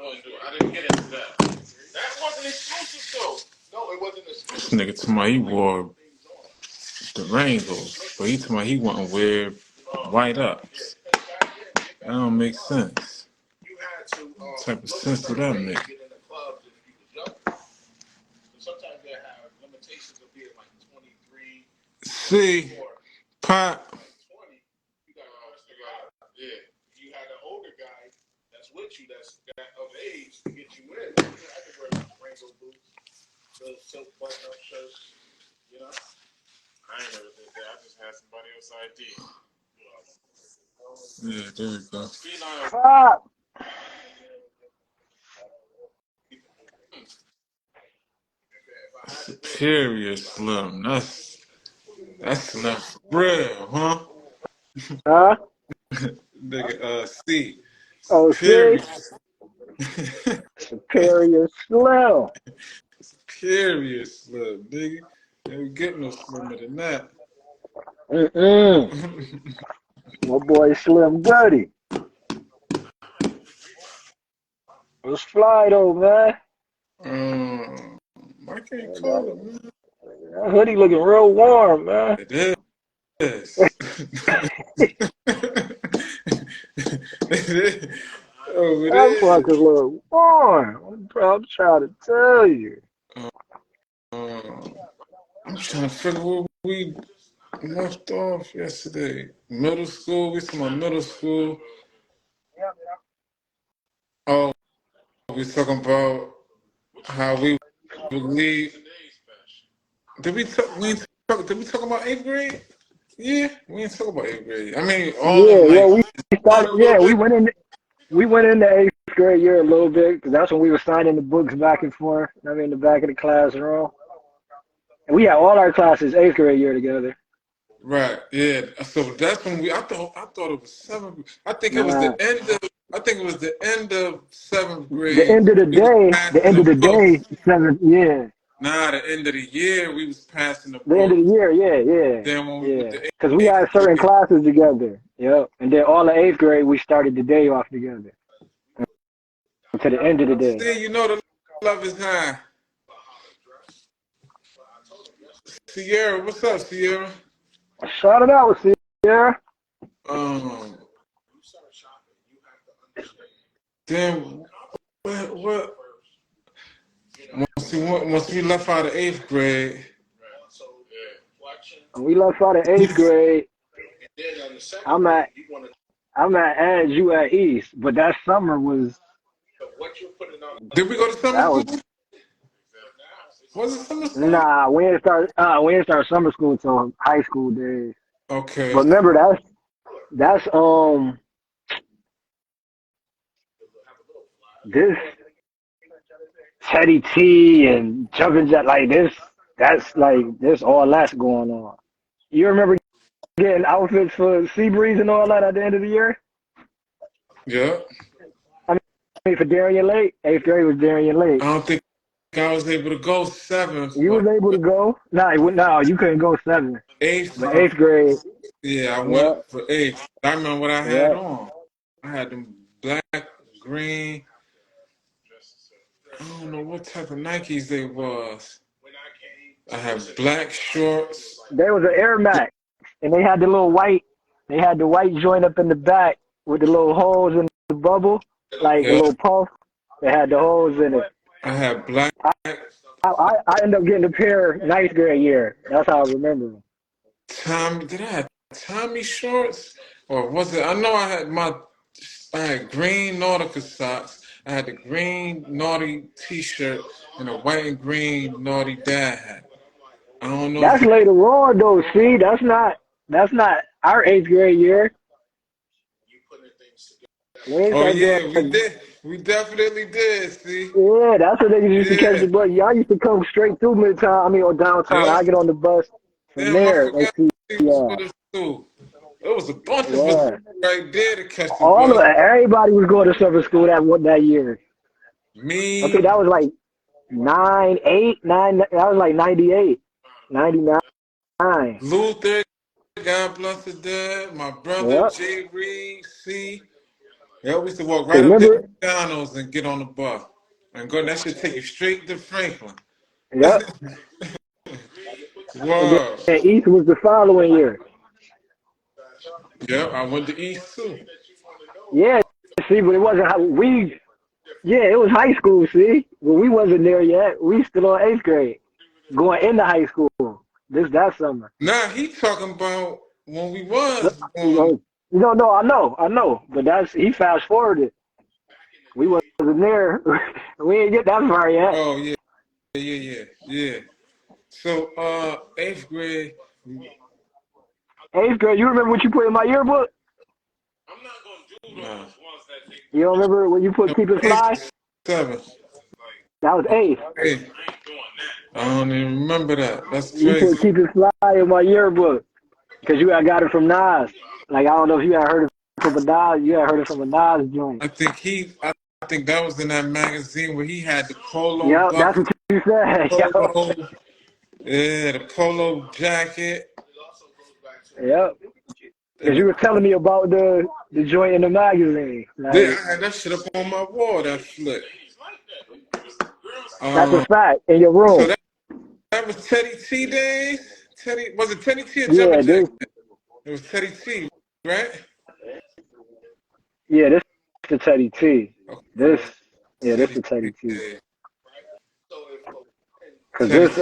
wouldn't do it. I didn't get into that. That wasn't exclusive though. No, it wasn't exclusive. This nigga told me he wore the rainbows, but he told me he wouldn't wear white ups. That don't make sense. What type of sense do that make? See, Pop. With you that's of age to get you in. I can wear rainbow boots, little silk button-up shirts, you know. I ain't never did that. I just had somebody else ID. Yeah, there we go. Fuck. Superior Slim. That's Slim for real, huh? Huh? Nigga, C. Oh, Superior. Superior Slim. Superior Slim, nigga. Ain't get no slimmer than that. My boy Slim Goody. Let's fly though, man. I can't call it, man. That hoodie looking real warm, man. It is. Oh, it That is. fucking look warm. I'm trying to tell you. I'm trying to figure where we left off yesterday. Middle school. We talking about middle school. Oh, we talking about how we would leave. Did we talk about 8th grade? Yeah, we didn't talk about 8th grade. I mean, all Yeah, of like. well, we went into 8th grade year a little bit because that's when we were signing the books back and forth. I mean, in the back of the classroom. And we had all our classes 8th grade year together. Right. Yeah. So that's when I thought it was 7th. I think it was the end of. I think it was the end of 7th grade. The end of the day, 7th. Yeah. Nah, the end of the year we was passing the The end of the year, yeah. Then when we went to because we had certain classes together. Yep. And then all of 8th grade we started the day off together. To the end of the day. See, you know the love is high. Sierra, what's up, Sierra? Shout it out, Sierra. Then what? Once we left out of 8th grade. We left out of 8th grade. I'm at Ed, you at East, but that summer was. Did we go to summer school? Was it summer school? Nah, we didn't start summer school until high school days. Okay. But remember that's this Teddy T and jumping jack like this. That's like this all that's going on. You remember getting outfits for Seabreeze and all that at the end of the year? Yeah. I mean for Darien Lake. 8th grade was Darien Lake. I don't think I was able to go 7th. You was able to go? No, you couldn't go 7th. 8th. But 8th grade. Yeah, I went for 8th. I remember what I had on. I had them black, green. I don't know what type of Nikes they was. I had black shorts. There was an Air Max, and they had the little white. They had the white joint up in the back with the little holes in the bubble, like a little puff. They had the holes in it. I had black. I ended up getting a pair 9th grade year. That's how I remember them. Did I have Tommy shorts? Or was it? I know I had green Nautica socks. I had the green naughty t-shirt and a white and green naughty dad hat. I don't know. That's later on though, see? That's not our 8th grade year. Oh yeah, we did. We definitely did, see? Yeah, that's what they used to catch the bus. Y'all used to come straight through Midtown, or downtown. I get on the bus from there. There was a bunch of us right there to catch the bus. Everybody was going to summer school that year. Me. I think that was like 9. That was like 98, 99. Luther, God bless the dead. My brother, Jay Reed, C. They always used to walk Cause right up there to remember, McDonald's and get on the bus and go. That should take you straight to Franklin. yep. And Whoa. then East was the following year. Yep, I went to East too. Yeah, see, but it wasn't how we. Yeah, it was high school. See, but we wasn't there yet. We still on eighth grade, going into high school. That summer. Nah, he talking about when we was on. No, no, I know, but he fast forwarded. We wasn't there. We didn't get that far yet. Oh yeah, yeah. So eighth grade. Eighth grade. You remember what you put in my yearbook? Nah. You don't remember when you put No, keep it eighth fly? or seventh. That was eighth. Hey, I don't even remember that. That's You crazy. put keep it fly in my yearbook because you had got it from Nas. Like I don't know if you had heard it from a Nas. You had heard it from a Nas joint. I think that was in that magazine where he had the polo Yep, that's bucket, what you said. polo, yeah, the polo jacket. Yep. Because And you were telling me about the joint in the magazine. yeah, Like I had that shit up on my wall. That flick. that's a Um, fact in your so room. that was Teddy T days. Was it Teddy T or Jumbo Yeah, Jackson? It was Teddy T, right? this the Teddy T. This Okay. this Teddy the T, Teddy T. yeah. Cause Teddy this T.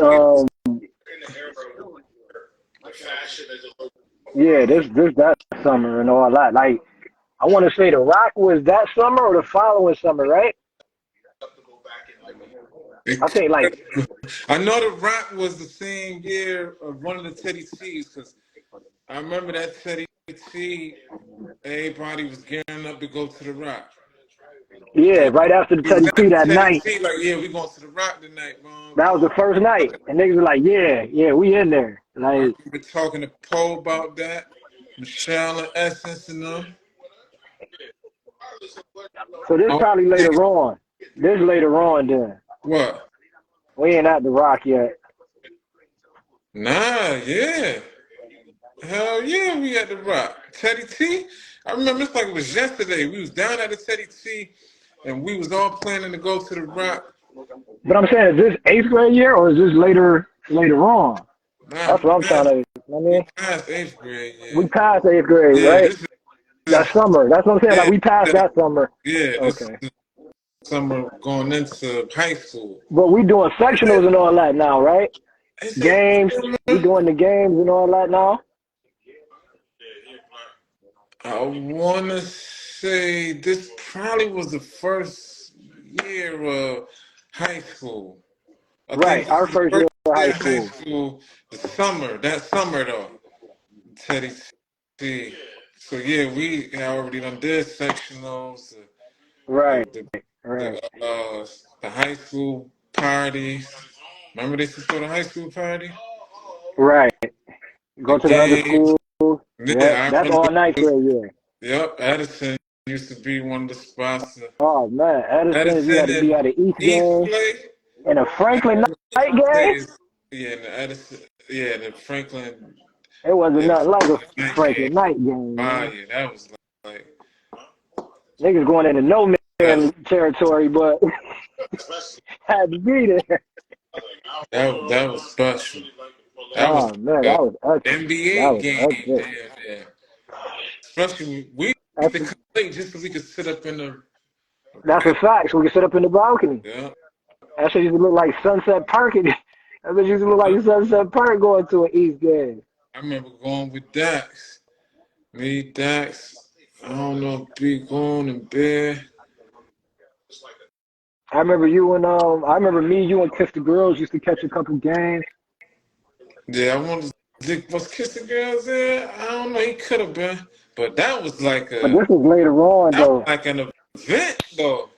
this that summer and all that. Like I want to say the Rock was that summer or the following summer, right? I think like I know the Rock was the same year of one of the Teddy T's because I remember that Teddy T. Everybody was gearing up to go to the Rock. yeah, Like right after the we was Teddy at T the that Teddy night. T. Like yeah, we going to the Rock tonight, mom. That was the first night, and niggas were like, yeah, we in there. I Like remember talking to Poe about that, Michelle and Essence and them. so. This Oh, probably yeah. later on. This later on. Then What? we ain't at the Rock yet. Nah, yeah. Hell yeah, we at the Rock. Teddy T. I remember it's like it was yesterday. We was down at the Teddy T, and we was all planning to go to the Rock. But I'm saying, is this eighth grade year or is this later on? Nah, That's what I'm trying to. I we mean, passed eighth grade. we Yeah, passed eighth grade, yeah. right? This That is summer. That's what I'm saying. Like yeah, we passed that summer. yeah. This Okay. is summer going into high school. But we doing sectionals and all that now, right? Is it Games. We summer? doing the games and all that now. I want to say this probably was the first year of high school. I think Right. this Our is the first year first of year high of high school. school. That summer though. Teddy T. So yeah, we already done did sectionals, Right. the Right. the high school parties. Remember they used to throw the high school party? Right. The Go to the other games. schools. Yep. Yeah, I That's remember. all ninth grade year. Yep, Edison used to be one of the spots. Oh man, Edison, you Edison had to be and at the East East game Play. and a Franklin night game. Yeah, and the Edison, yeah, the Franklin, It wasn't yeah, the nothing like Franklin a night game. Franklin night game, man. Fire. That was like Niggas going into no that. man territory, but had to be there. That was special. That was Oh man, like that was a extra. That NBA was game extra. damn there. Especially we used That's to come late just so we could sit up in the that's a fact. So we can sit up in the balcony. yeah. That shit used to look like Sunset Park. That bitch used to look like Sunset Park going to an East game. I remember going with Dax. Me, Dax, I don't know, Big On and Bear. I remember me, you and Kiss the Girls used to catch a couple games. Yeah, I wanted to was Kissing Girls there? I don't know, he could have been. But But this was later on that was though. like an event though.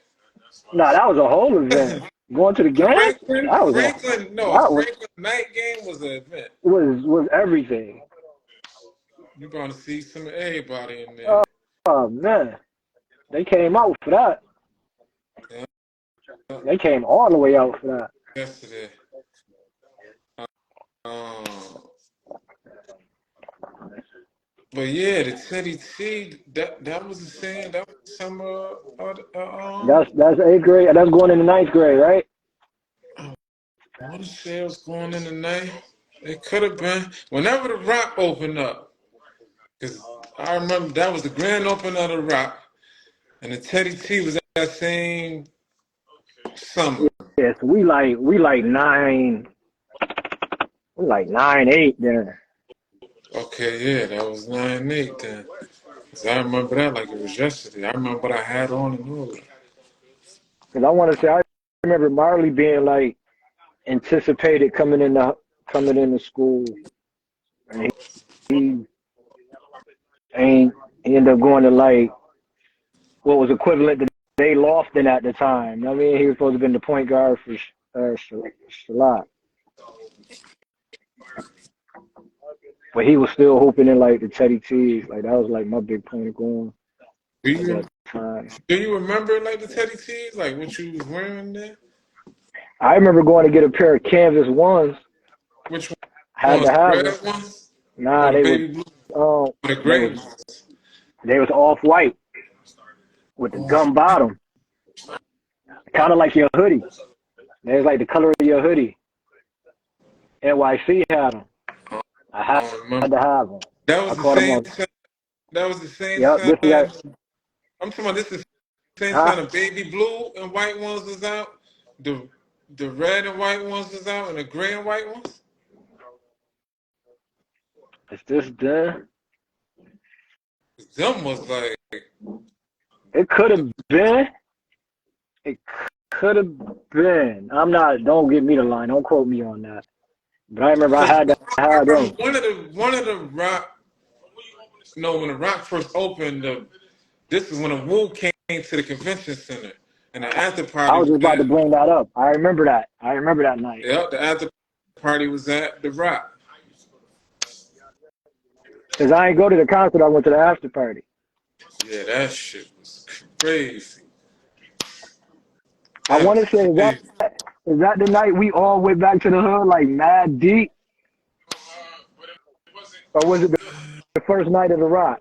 Nah, that was a whole event. Going to the game? That was Franklin night game was an event. was everything. You gonna see some of everybody in there. Oh, oh man. They came out for that. Yeah, They came all the way out for that. yesterday. Um, But yeah, the Teddy T, that was the same. That was the summer. That's eighth grade. That's going into ninth grade, right? I want to say it was going in the night. It could have been whenever the Rock opened up, because I remember that was the grand opening of the Rock, and the Teddy T was that same summer. Yes, we like 9-8 then. Okay, yeah, that was 9-8 then. 'Cause I remember that like it was yesterday. I remember what I had on and all that. Because I want to say, I remember Marley being like anticipated coming into school, and he ain't he ended up going to like what was equivalent to Day Lofton at the time. I mean, he was supposed to have been the point guard for Shalot, but he was still hooping in like the Teddy T's. Like that was like my big point of going Do at you that time. do you remember like the Teddy T's, like what you was wearing there? I remember going to get a pair of canvas ones. Which Had ones? to The have them. red ones or Nah, the baby blue um or the they gray was ones? they was off white with the Oh, gum bottom, kind of like your hoodie. They was like the color of your hoodie. NYC had them. I I had don't remember. to have them. That I was the caught them same on. time. That was the same Yep, this is that. time. I'm talking about this is the same Huh? time the baby blue and white ones was out. The the red and white ones was out, and the gray and white ones. Is this done? Them was like It could the, have been. It could have been. I'm not. Don't get me the line. Don't quote me on that. But I remember I because had to I have remember them one of the rock. No, when the rock first opened, this is when the Wu came to the convention center, and the after I party was was just about to at. bring that up. I remember that. I remember that night. Yep, the after party was at the rock. Because I ain't go to the concert. I went to the after party. Yeah, that shit was crazy. I That want was to say crazy. is that the night we all went back to the hood like mad deep, or was it the first night of the rock?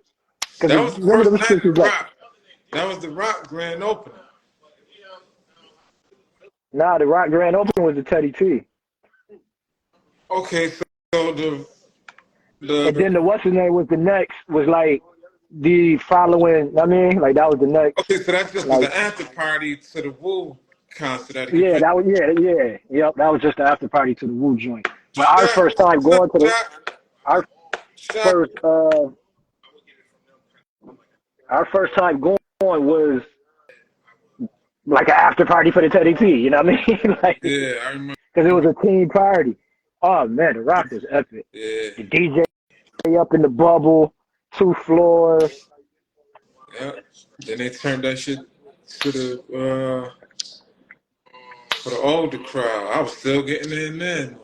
Because That was the remember first them night shits of was the like, rock. That was the rock grand opening. nah, the rock grand opening was the Teddy T, Okay, so and then the the what's his name was the next was like the following. I mean, like that was the next. okay, so that just was Like the after party to the Wu concert at the yeah, convention. that was yep. That was just the after party to the Wu joint. But our Shot, first time going to the shot, our shot. first uh our first time going was like an after party for the Teddy T. You know what I mean? Like Yeah, I remember. because it was a team party. Oh man, the rock was epic. Yeah, The DJ up in the bubble, 2 floors. yeah. Then they turned that shit to the for the older crowd. I was still getting in then.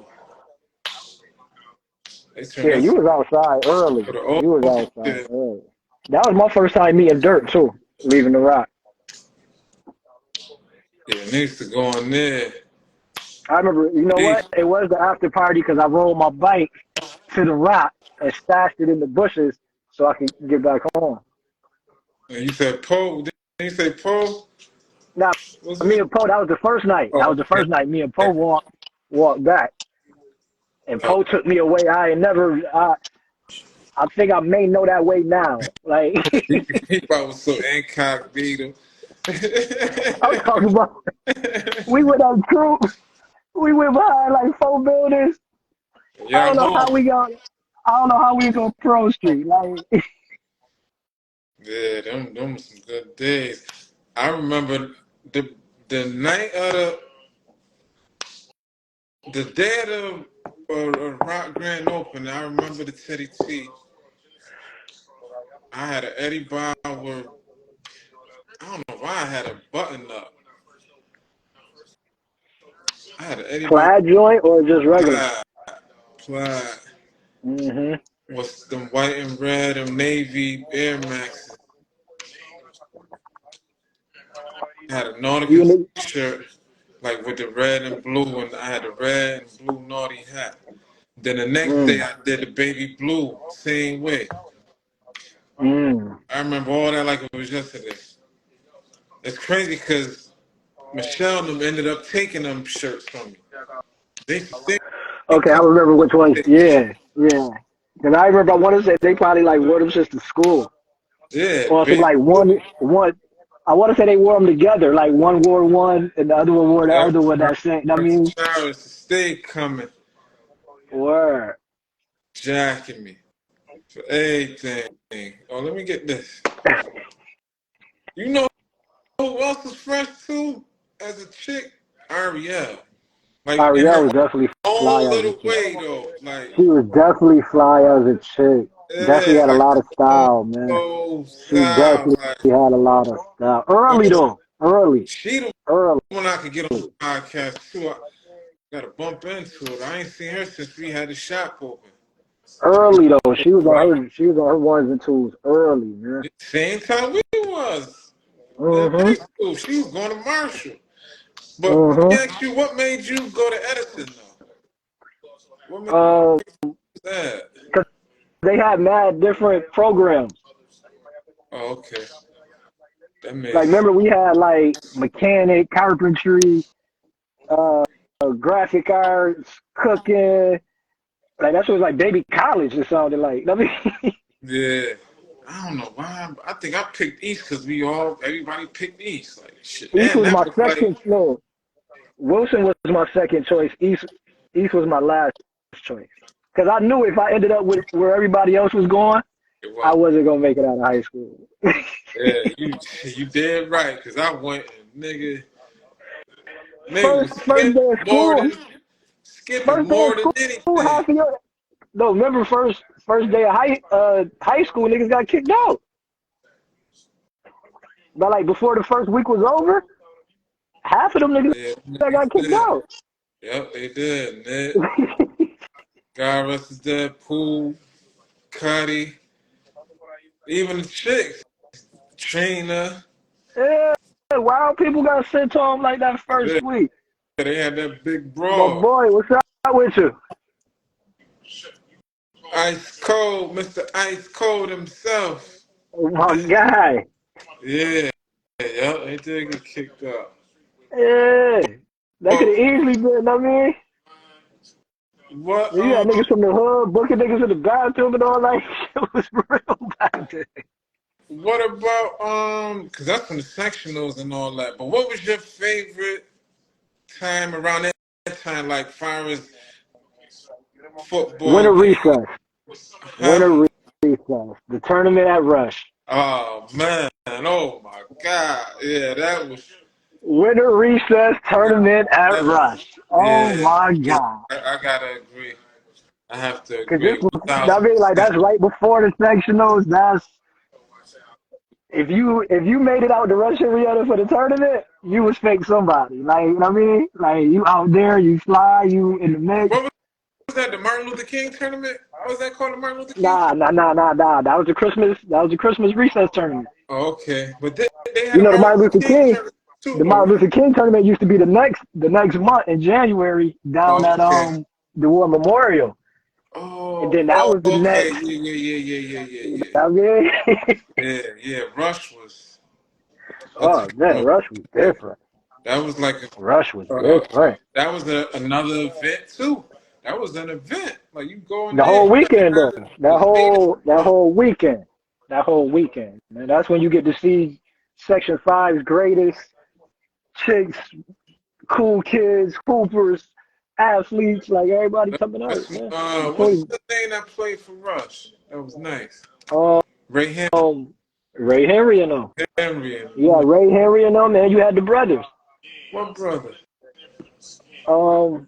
They turned Yeah, that you was outside for early. the You was older outside shit. early. That was my first time meeting Dirt too, leaving the rock. Yeah, they used to go on there. I remember, you know They, what? It was the after party because I rolled my bike to the rock and stashed it in the bushes so I could get back home. and you said Poe. Didn't you say Poe? Now, Was me it? and Poe, that was the first night. That Oh, was the okay. first night. Me and Poe walked back, and Oh, Poe took me away. I ain't never. I think I may know that way now. Like he probably was so incognito. I'm talking about, we went on troop. We went behind like 4 buildings. I Y'all don't know how home. we got. I don't know how we go Pro Street. Like Yeah, them were some good days. I remember the the night of the day of the Rock Grand Open. I remember the Teddy T. I had an Eddie Bauer. I don't know why I had a button up. I had an Eddie Bauer plaid joint or just regular. plaid, plaid Hmm. with them white and red and navy Air Maxes. I had a You Nautica and shirt, like with the red and blue, and I had a red and blue naughty hat. Then the next day mm. I did the baby blue, same way. Mm. I remember all that like it was yesterday. It's crazy because Michelle and them ended up taking them shirts from me. They stay Okay, I color. remember which ones. Yeah, yeah. Because I remember I want to say they probably like wore them just to school, Yeah, or if it baby like blue. one. I want to say they wore them together, like one wore one and the other one wore the Yep. other one. That same. I Her mean, child is stay coming, word. jacking me for everything. Oh, let me get this. You know who else is fresh too as a chick? Ariel. Like in Ariel her was definitely fly own as a little chick. way though. Like, She was definitely fly as a chick. Definitely yeah, had a like lot of oh, style, man. so She style. definitely Like, had a lot of style. Early oh, though, early, she the early, one I could get on the podcast too. I gotta bump into it. I ain't seen her since we had the shop open. early though. Like She was on her ones and twos early, man. same time we was in high Mhm, school. She was going to Marshall. But let me mhm. ask you, what made you go to Edison though? What made Um, you that? 'Cause they had mad different programs. Oh, okay. That Like, makes remember we had like mechanic, carpentry, uh, graphic arts, cooking. Like that was like baby college. It sounded like. I mean, yeah. I don't know why. I think I picked East because everybody picked East. Like shit. East And was that my was like, second. No, Wilson was my second choice. East was my last choice. Because I knew if I ended up with where everybody else was going, it I was. wasn't gonna make it out of high school. Yeah, you did right because I went and nigga was First day of school, skipping first day of more than school, anything. half of your no. Remember first day of high school, niggas got kicked out. But like before the first week was over, half of them niggas Yeah, that niggas got kicked did. out. Yep, they did. Nick, God rest his dead, Pool, Cuddy, even the chicks, Trina. Yeah, wild people got sent home like that Yeah, first week. they had that big My broad. boy, what's up with you? Ice Cold, Mr. Ice Cold himself. Oh, my guy. Yeah, yeah, they did get kicked out. Yeah. That could Oh, have easily been, I mean, what you had niggas from the hood, booking niggas in the bathroom and all that shit was real back then. what about because that's from the sectionals and all that. But what was your favorite time around that time, like far as football Winter game? recess. Huh? Winter recess. The tournament at Rush. Oh man! Oh my God! Yeah, that was. Winter recess tournament at That, Rush. Oh yeah, my yeah. God. I gotta agree. I have to Cause this agree. was, I mean, like 1,000%. that's right before the sectionals. That's if you made it out the Rush area for the tournament, you was fake somebody. Like you know what I mean? Like you out there, you fly, you in the mix. What was that? The Martin Luther King tournament? What was that called? The Martin Luther King Nah, tournament? nah, nah, nah, nah. That was the Christmas. That was the Christmas recess tournament. Oh, okay, but they had You a know, the Martin Martin Luther Luther King King, tournament too, the though, Martin right? Luther King tournament used to be the next month in January down Oh, at okay. the War Memorial, and Oh, then that oh, was the okay. next. Yeah, yeah, yeah, yeah, yeah, You yeah, know what I mean? yeah. Yeah, yeah. Rush was a Oh man, time. Rush was Yeah, different. that was like Rush was different. that was another event too. That was an event. Like you go in The there, whole you gotta weekend though. have That the latest. whole that whole weekend. That whole weekend. Man, that's when you get to see Section Five's greatest chicks, cool kids, hoopers, athletes, like everybody coming out, What's man. what's the name that played for Rush? That was nice. Um, Ray Ray Henry and them. Henry Yeah, and Ray Henry and them, man. You had the brothers. what brother? Um,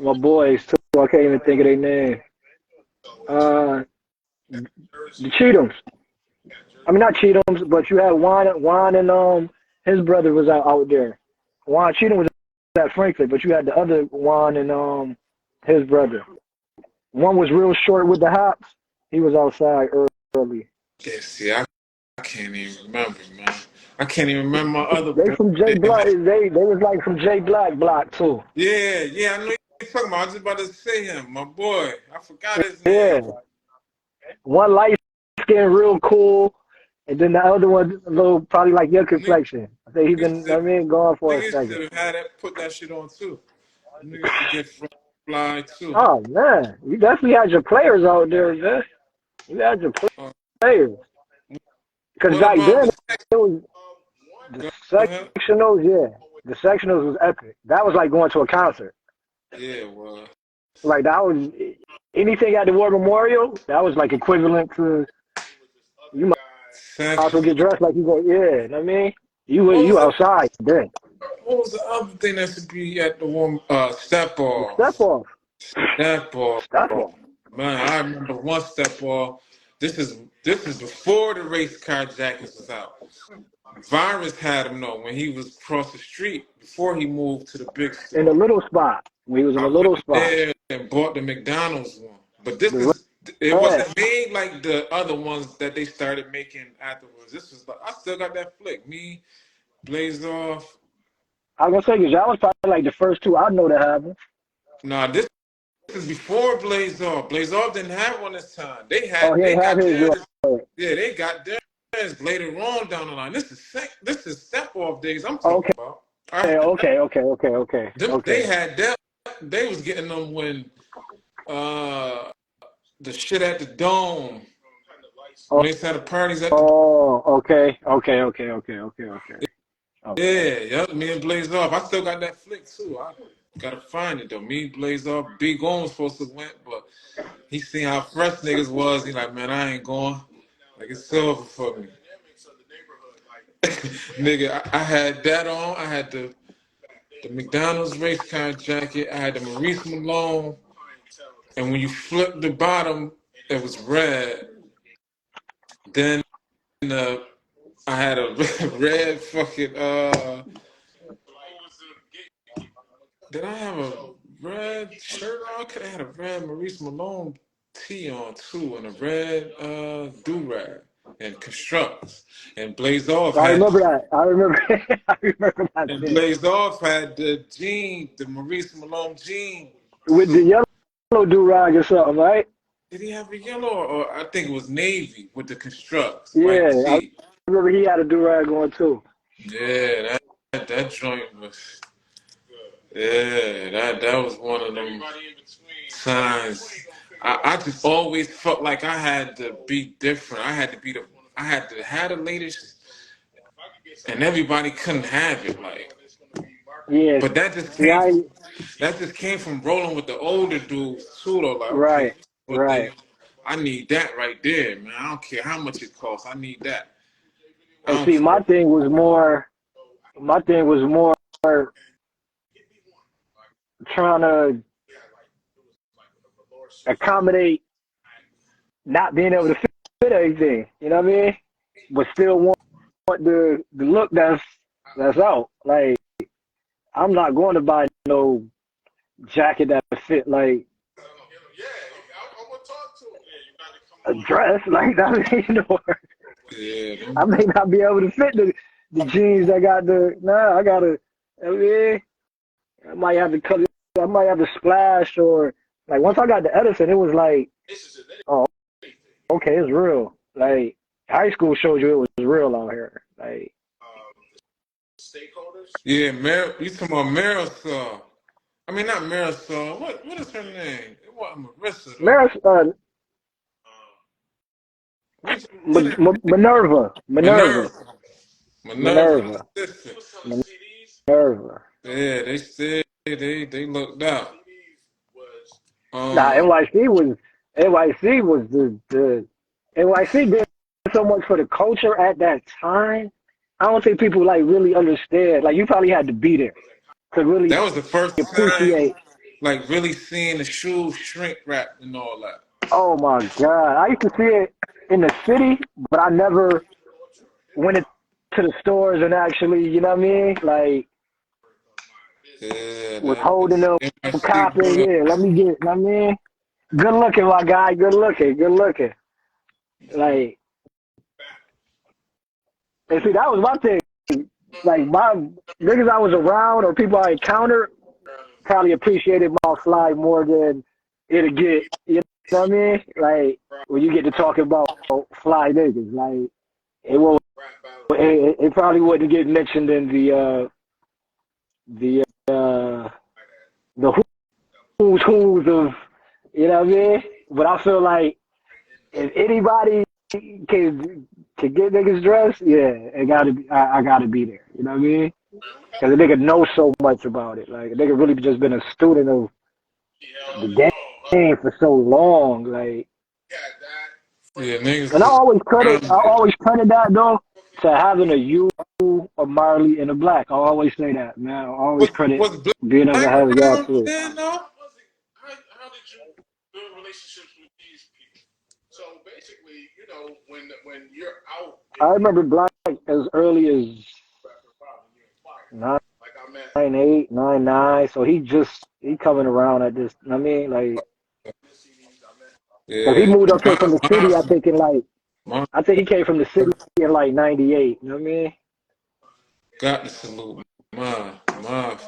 my boys too. I can't even think of their name. Uh, the Cheatums. I mean, not Cheatums, but you had Juan and his brother was out there. Juan Cheatham was at Franklin, but you had the other Juan and his brother. One was real short with the hops. He was outside early. Yeah, see, I can't even remember, man. I can't even remember my other They boy from J name. Block. They was like from J Black block too. Yeah, yeah, I know you're talking about. I was just about to say him, my boy. I forgot his name. Yeah, one light skin real cool, and then the other one a little probably like your complexion. I think he's been, I mean, gone for a Niggas second. should have had that, put that shit on too. Niggas should get fly too. Oh man, you definitely had your players out there, man. You had your Uh, players. Because what back about then the it was the go ahead? sectionals, yeah. The sectionals was epic. That was like going to a concert. Yeah, well, Like that was anything at the War Memorial. That was like equivalent to you might also section. get dressed like you go. Yeah, you know what I mean, What was you the outside then. what was the other thing that should be at the one step The step off? off, Step off. step off. Man, I remember one step off. This is before the race car jackets was out. Virus had him though when he was across the street before he moved to the big In the store. little spot. We was in I a little went spot. there and bought the McDonald's one. But The it red. wasn't made like the other ones that they started making afterwards. This was like I still got that flick. Me, Blaze Off. I was gonna say, 'cause that was probably like the first two I know that happened. Nah, this is before Blaze Off. Blaze Off didn't have one this time. Oh, he They ain't have got his. theirs. Yeah, they got theirs later on down the line. This is step off days I'm talking Okay, about. I, they okay. had that. They was getting them when uh the shit at the dome Oh, when they had the parties at the okay. yeah, yeah. Me and Blaze Off. I still got that flick too. I gotta find it though. Me, Blaze Off, Big On was supposed to went, but he seen how fresh niggas was. He like, man, I ain't going. Like it's silver for me. Nigga, I had that on. I had the McDonald's race car jacket. I had the Maurice Malone. And when you flip the bottom, it was red. Then I had a red fucking did I have a red shirt on? Could I had a red Maurice Malone tee on too and a red do-rag and constructs. And Blaze Off I had remember that. I remember. I remember that and shit. Blaze Off had the Maurice Malone jean With the suit. yellow do rag or something, right? Did he have a yellow or I think it was navy with the constructs, white Yeah, I tee. remember he had a do rag on too. Yeah, that joint was yeah, that was one of them signs. I just always felt like I had to be different. I had to have the latest and everybody couldn't have it. Like Yes. but See, that just came from rolling with the older dudes too though. Like, okay, right, this is what right. I need that right there, man. I don't care how much it costs. I need that. I And don't see, care. my thing was more trying to accommodate not being able to fit everything. You know what I mean? But still want the look that's out. Like I'm not going to buy no jacket that fit like a dress. Like that, you know. Yeah, I may not be able to fit the jeans that got the. Nah, I gotta. I mean, I might have to cut it. I might have to splash or like once I got the Edison, it was like, oh, okay, it's real. Like high school showed you it was real out here. Like yeah, you talking about Marisol. I mean, not Marisol. What is her name? It wasn't Marissa, though. Maris, Which one is Minerva, Minerva. Minerva, Minerva, her sister. Minerva. Yeah, they said they looked out. Nah, Um, NYC was the NYC did so much for the culture at that time. I don't think people like really understand. Like you probably had to be there to really that was the first time, appreciate. like, really seeing the shoes shrink wrap and all that. Oh my God, I used to see it in the city, but I never went into the stores and actually, you know what I mean? Like Yeah, was holding them, MSC copping. brought up. Yeah, let me get. You know what I mean, good looking, my guy. Good looking. Good looking. Like, and see, that was my thing. Like my niggas I was around or people I encountered probably appreciated my fly more than it'll get. You know what I mean? Like when you get to talking about fly niggas, like it will, it probably wouldn't get mentioned in the the who's of, you know what I mean? But I feel like if anybody can get niggas dressed, yeah, it gotta be, I gotta be there. You know what I mean? Because a nigga knows so much about it. Like a nigga really just been a student of the game for so long. Like, Yeah, niggas and was I grounded. always credit that though to having a you, a Marley, and a Black. I always say that, man. I always credit Was being able to Black have y'all around too. then though? I remember Black as early as 9'8", 9'9". So he coming around at this. I mean, like, cause he Yeah, moved up here from the city. my I think he came from the city in like '98. You know what I mean? got to salute my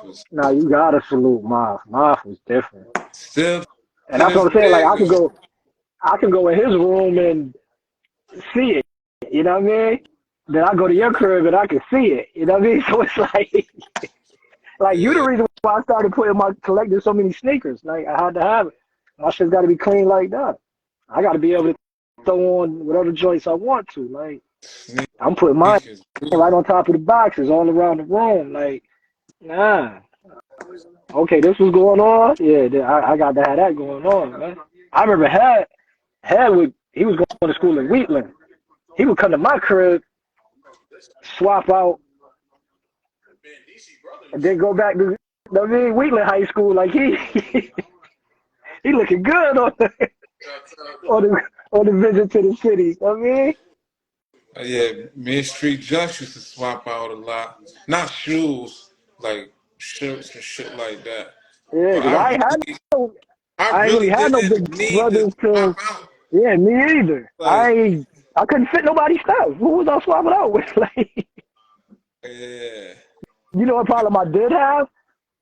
was Now you gotta salute Moth. Moth was different, still and to that's this what I'm saying. Like day though. I can go in his room and see it. You know what I mean? Then I go to your crib and I can see it. You know what I mean? So it's like you the Yeah, reason why I started collecting so many sneakers. Like I had to have it. My shit's got to be clean like that. I got to be able to throw on whatever joints I want to. Like I'm putting mine sneakers. right on top of the boxes all around the room. Like nah. Okay, this was going on. Yeah, I got to have that going on, man. I remember he was going to school in Wheatland. He would come to my crib, swap out, and then go back to Wheatland High School. Like he looking good on the visit to the city. I mean, Yeah, me and Street Just used to swap out a lot. Not shoes, like shirts and shit like that. yeah, But because no, I I ain't really really had no big didn't need to brothers swap to. out. Yeah, me either. Like, I couldn't fit nobody's stuff. Who was I swapping out with? Like, yeah, you know what problem I did have?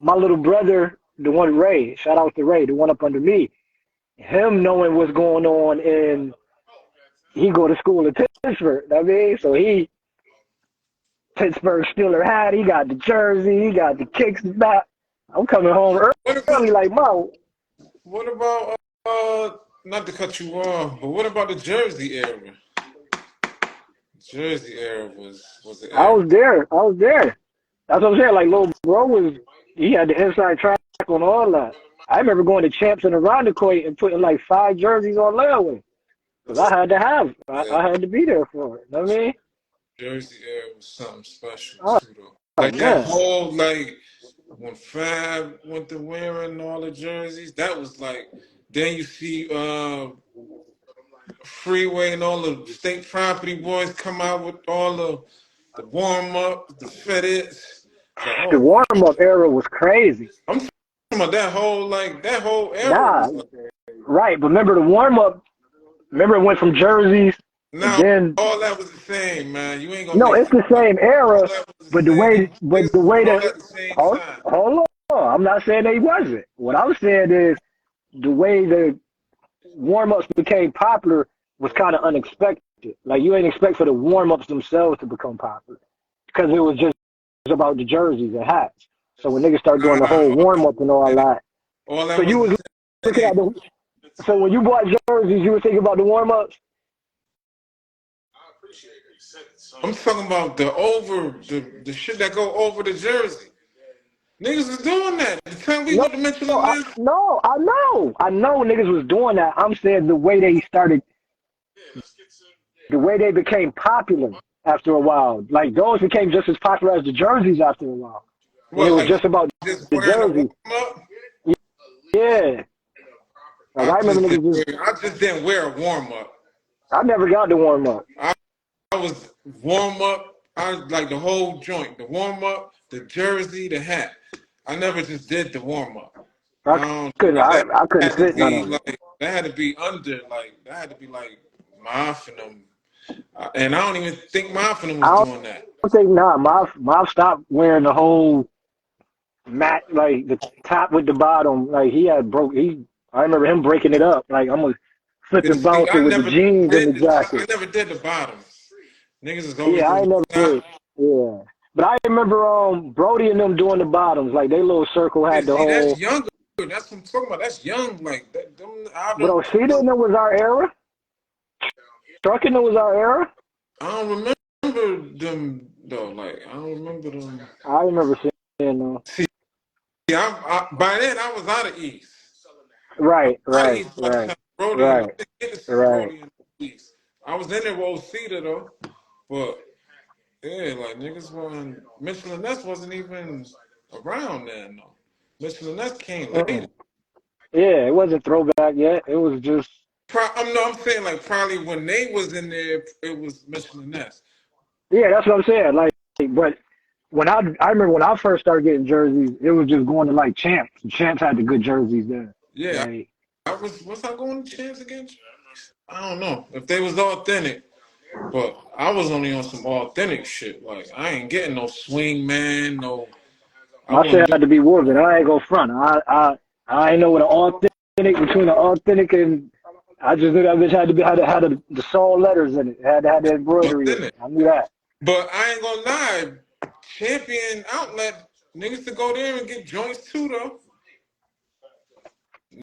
My little brother, the one Ray. Shout out to Ray, the one up under me. Him knowing what's going on, and he go to school in Pittsburgh. I mean, so he Pittsburgh Steeler hat. He got the jersey. He got the kicks back. I'm coming home what early, about like, Mom. what about not to cut you off, but what about the Jersey era? Jersey era was the I era. was there. I was there. That's what I'm saying. Like, little bro he had the inside track on all that. I remember going to Champs and around the court and putting like 5 jerseys on layaway. Because I had to Yeah, I had to be there for it. You know what I mean? Jersey era was something special Oh, too, though. oh Like that man. whole like when Fab went to wearing all the jerseys, that was like. Then you see Freeway and all the state property boys come out with all the warm up, the FedEx. It's like, The oh, warm up era was crazy. I'm talking about that whole era Nah, was like right. But remember the warm up, remember it went from jerseys and now then all that was the same, man. You ain't gonna no, make it's fun the of same all era, that was the same. but Niggas the was way doing all that at the same time. hold on, I'm not saying they wasn't. What I'm saying is the way the warm ups became popular was kind of unexpected. Like you ain't expect for the warm ups themselves to become popular because it was just about the jerseys and hats. So when niggas started doing the whole Nah, warm up and all that, all so that you was was the looking same. at the. So when you bought jerseys, you were thinking about the warm ups. I'm talking about the shit that go over the jersey. Niggas was doing that. The time we No, go to Mitchell and Ness, I know niggas was doing that. I'm saying the way they became popular after a while. Like those became just as popular as the jerseys after a while. When it what was like just about just the wearing a warm jersey. up? Yeah. Like I remember niggas just, I just didn't wear a warm up. I never got the warm up. I was warm up. I like the whole joint, the warm up, the jersey, the hat. I never just did the warm up. I That I couldn't had to fit none be of it. like that had to be under like that had to be like Moff and them. And I don't even think Moff and them was I doing that. don't think my stopped wearing the whole mat like the top with the bottom. Like he had broke he I remember him breaking it up. Like flip and See, bounce it with the jeans and the I jacket. never did the bottoms. Niggas is always Yeah, I doing ain't the top. never. Yeah, but I remember Brody and them doing the bottoms. Like they little circle Yeah, had the see, that's whole. younger. That's what I'm talking about. That's young. Like that. Them, But Osita and them was our era. Trucking them was our era. I don't remember them though. Like I don't remember them. I remember seeing them. See, by then I was out of East. I was Right, out of right, East by the right, time Brody and them. right, I didn't get to see right. Brody in the East. I was in there with Osita though, but yeah, like niggas wasn't. Michelin Ness wasn't even around then though. Michelin Ness came later. Yeah, it wasn't throwback yet. It was just. I'm saying like probably when they was in there, it was Michelin Ness. Yeah, that's what I'm saying. Like, but when I remember when I first started getting jerseys, it was just going to like Champs. Champs had the good jerseys there. Yeah, Like, was I going to Chance again? I don't know if they was authentic, but I was only on some authentic shit. Like I ain't getting no swing man, no. I my wasn't shit doing had to be woven. I ain't go front. I ain't know what an authentic between an authentic and. I just knew that bitch had the soul letters in it. It had to have the embroidery in it. authentic. I knew that. But I ain't gonna lie, Champion Outlet niggas to go there and get joints too though.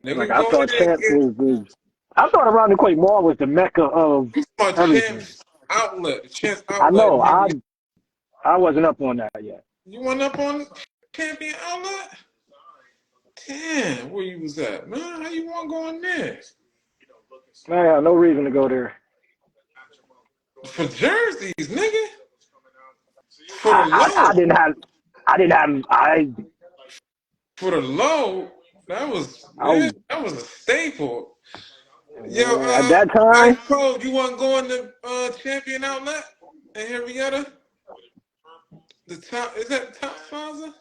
Like Niggas I go in thought there and Champs get. was the. I thought Around the Quake Mall was the mecca of I'm talking about everything. Champs Outlet, the Champs I Outlet. know. Maybe I wasn't up on that yet. you went up on Champion Outlet. Damn, where you was at, man? How you want to go in there? I had no reason to go there. For jerseys, nigga. For the I, I, low. I didn't have. I didn't have. For the low, that was I yeah, that was a staple. Yo, at that Ice time. Cold, you want to go in the Champion Outlet in Henrietta? The top is that Top Plaza?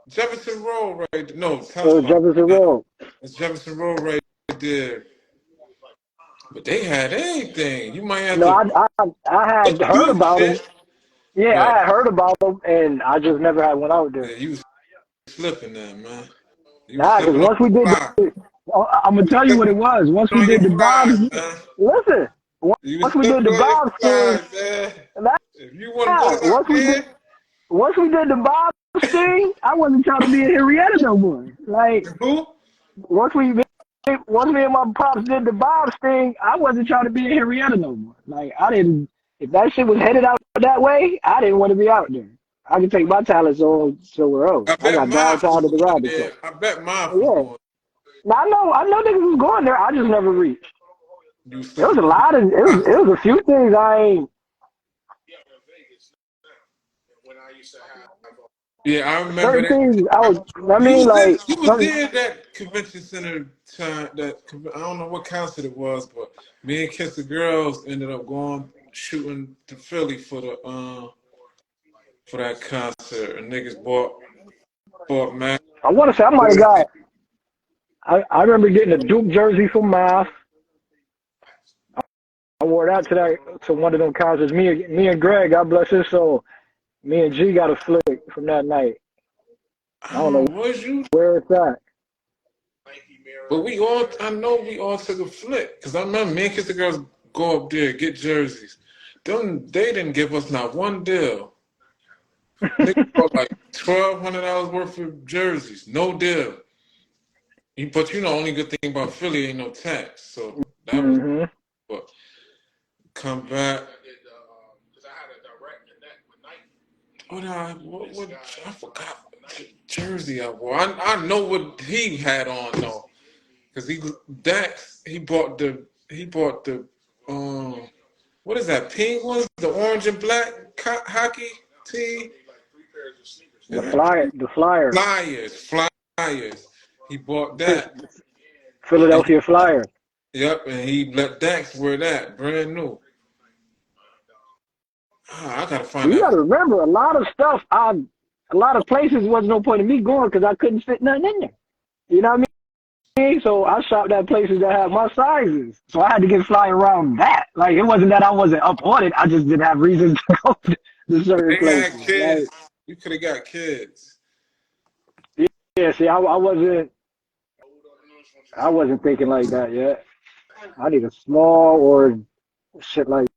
Jefferson Road, right? No, Top Plaza. Jefferson Nah, Road. it's Jefferson Road right there. But they had anything. You might have No, to. I They had heard do about them. shit, Yeah, I but had heard about them, and I just never had one out there. yeah, you was slipping there, man. You was Nah, because slipping on once we your did, fly. I'm gonna tell you what it was. Once we On your did the flies, Bob's, man. listen. You was Once we did slipping the on your Bob's thing, flies, man. nah, If you want to go out there, once we did the Bob's thing, I wasn't trying to be in Henrietta no more. Like who? once we once me and my pops did the Bob's thing, I wasn't trying to be in Henrietta no more. Like I didn't. If that shit was headed out that way, I didn't want to be out there. I could take my talents on somewhere else. I I bet got Moth was downtown to the going Robin there. Club. I bet Moth was Yeah. going. Now I know niggas was going there. I just never reached. You was It was slipping a on lot of your flies. it was a few things I ain't. Yeah, I remember Certain that. things I was. I You mean, was there. like You was certain. there that convention center time. I don't know what concert it was, but me and Kiss the Girls ended up going shooting to Philly for that concert, and niggas bought man. I want to say I might have got. I remember getting a Duke jersey from Math. I wore that to one of them concerts. Me and Greg, God bless his soul. Me and G got a flick from that night. I I don't know don't know, was you? where it's at. But I know we all took a flick. Because I remember me and Kiss the Girls go up there, get jerseys. They didn't give us not one deal. Niggas bought like $1,200 worth of jerseys. No deal. But only good thing about Philly ain't no tax. So that was, Hmm. but come back. I forgot what jersey I wore. I know what he had on though. Because Dax, he bought the what is that? Penguins, the orange and black hockey team. Is that The Flyers, Flyers. He bought that, and Philadelphia Flyers. and he let Dax wear that, brand new. I gotta find You got that. to remember, a lot of places wasn't no point in me going because I couldn't fit nothing in there. You know what I mean? So I shopped at places that had my sizes. So I had to get fly around that. Like it wasn't that I wasn't up on it. I just didn't have reasons to go to certain They had places. kids. Like You could have got kids. yeah, see, I wasn't thinking like that yet. I need a small or shit like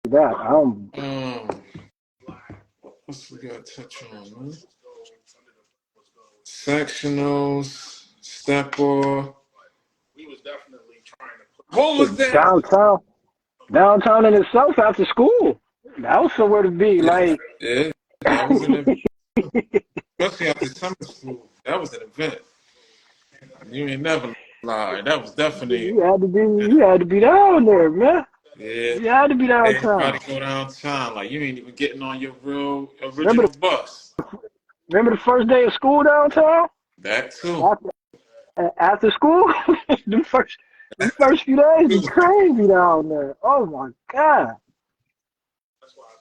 that. I don't. What's we got to touch on, man? Sectionals, step off. What was Shit, that? downtown in itself after school. That was somewhere to be. Yeah, Like, yeah, that was an event, especially after summer school. That was an event. You ain't never lied. That was definitely you had to be down there, man. yeah. You had to be Everybody downtown. go downtown like you ain't even getting on your real Remember original bus. remember the first day of school downtown? That too. After after school, the first few days was crazy down there. Oh my god,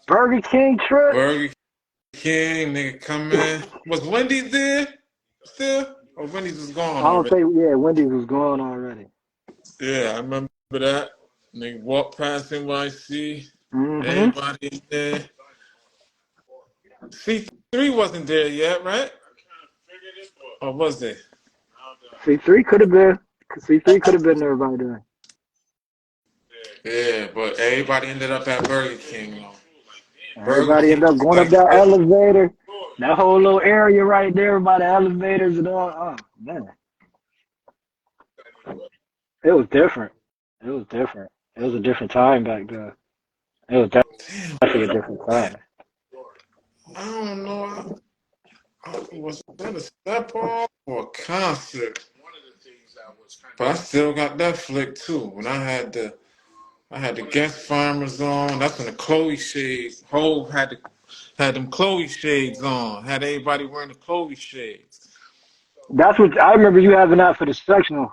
Burger King trip. Burger King, nigga, come in. Was Wendy's there still? Or Wendy's was gone I don't already? think Wendy's was gone already. Yeah, I remember that. Nigga walk past NYC. Mm-hmm. Everybody in there. C3 wasn't there yet, right? Or was there? C3 could have been. C3 could have been there by then. Yeah, but everybody ended up at Burger King, though. Burger Everybody King ended up was going up like, that elevator. That whole little area right there by the elevators and all. Oh man, it was different. It was different. It was a different time back then. It was definitely a different time. I don't know. Was that a step off or a concert? But I still got that flick too. When I had the guest farmers on. That's when the Chloe shades. Hove had them Chloe shades on. Had everybody wearing the Chloe shades. That's what I remember you having that for the sectionals.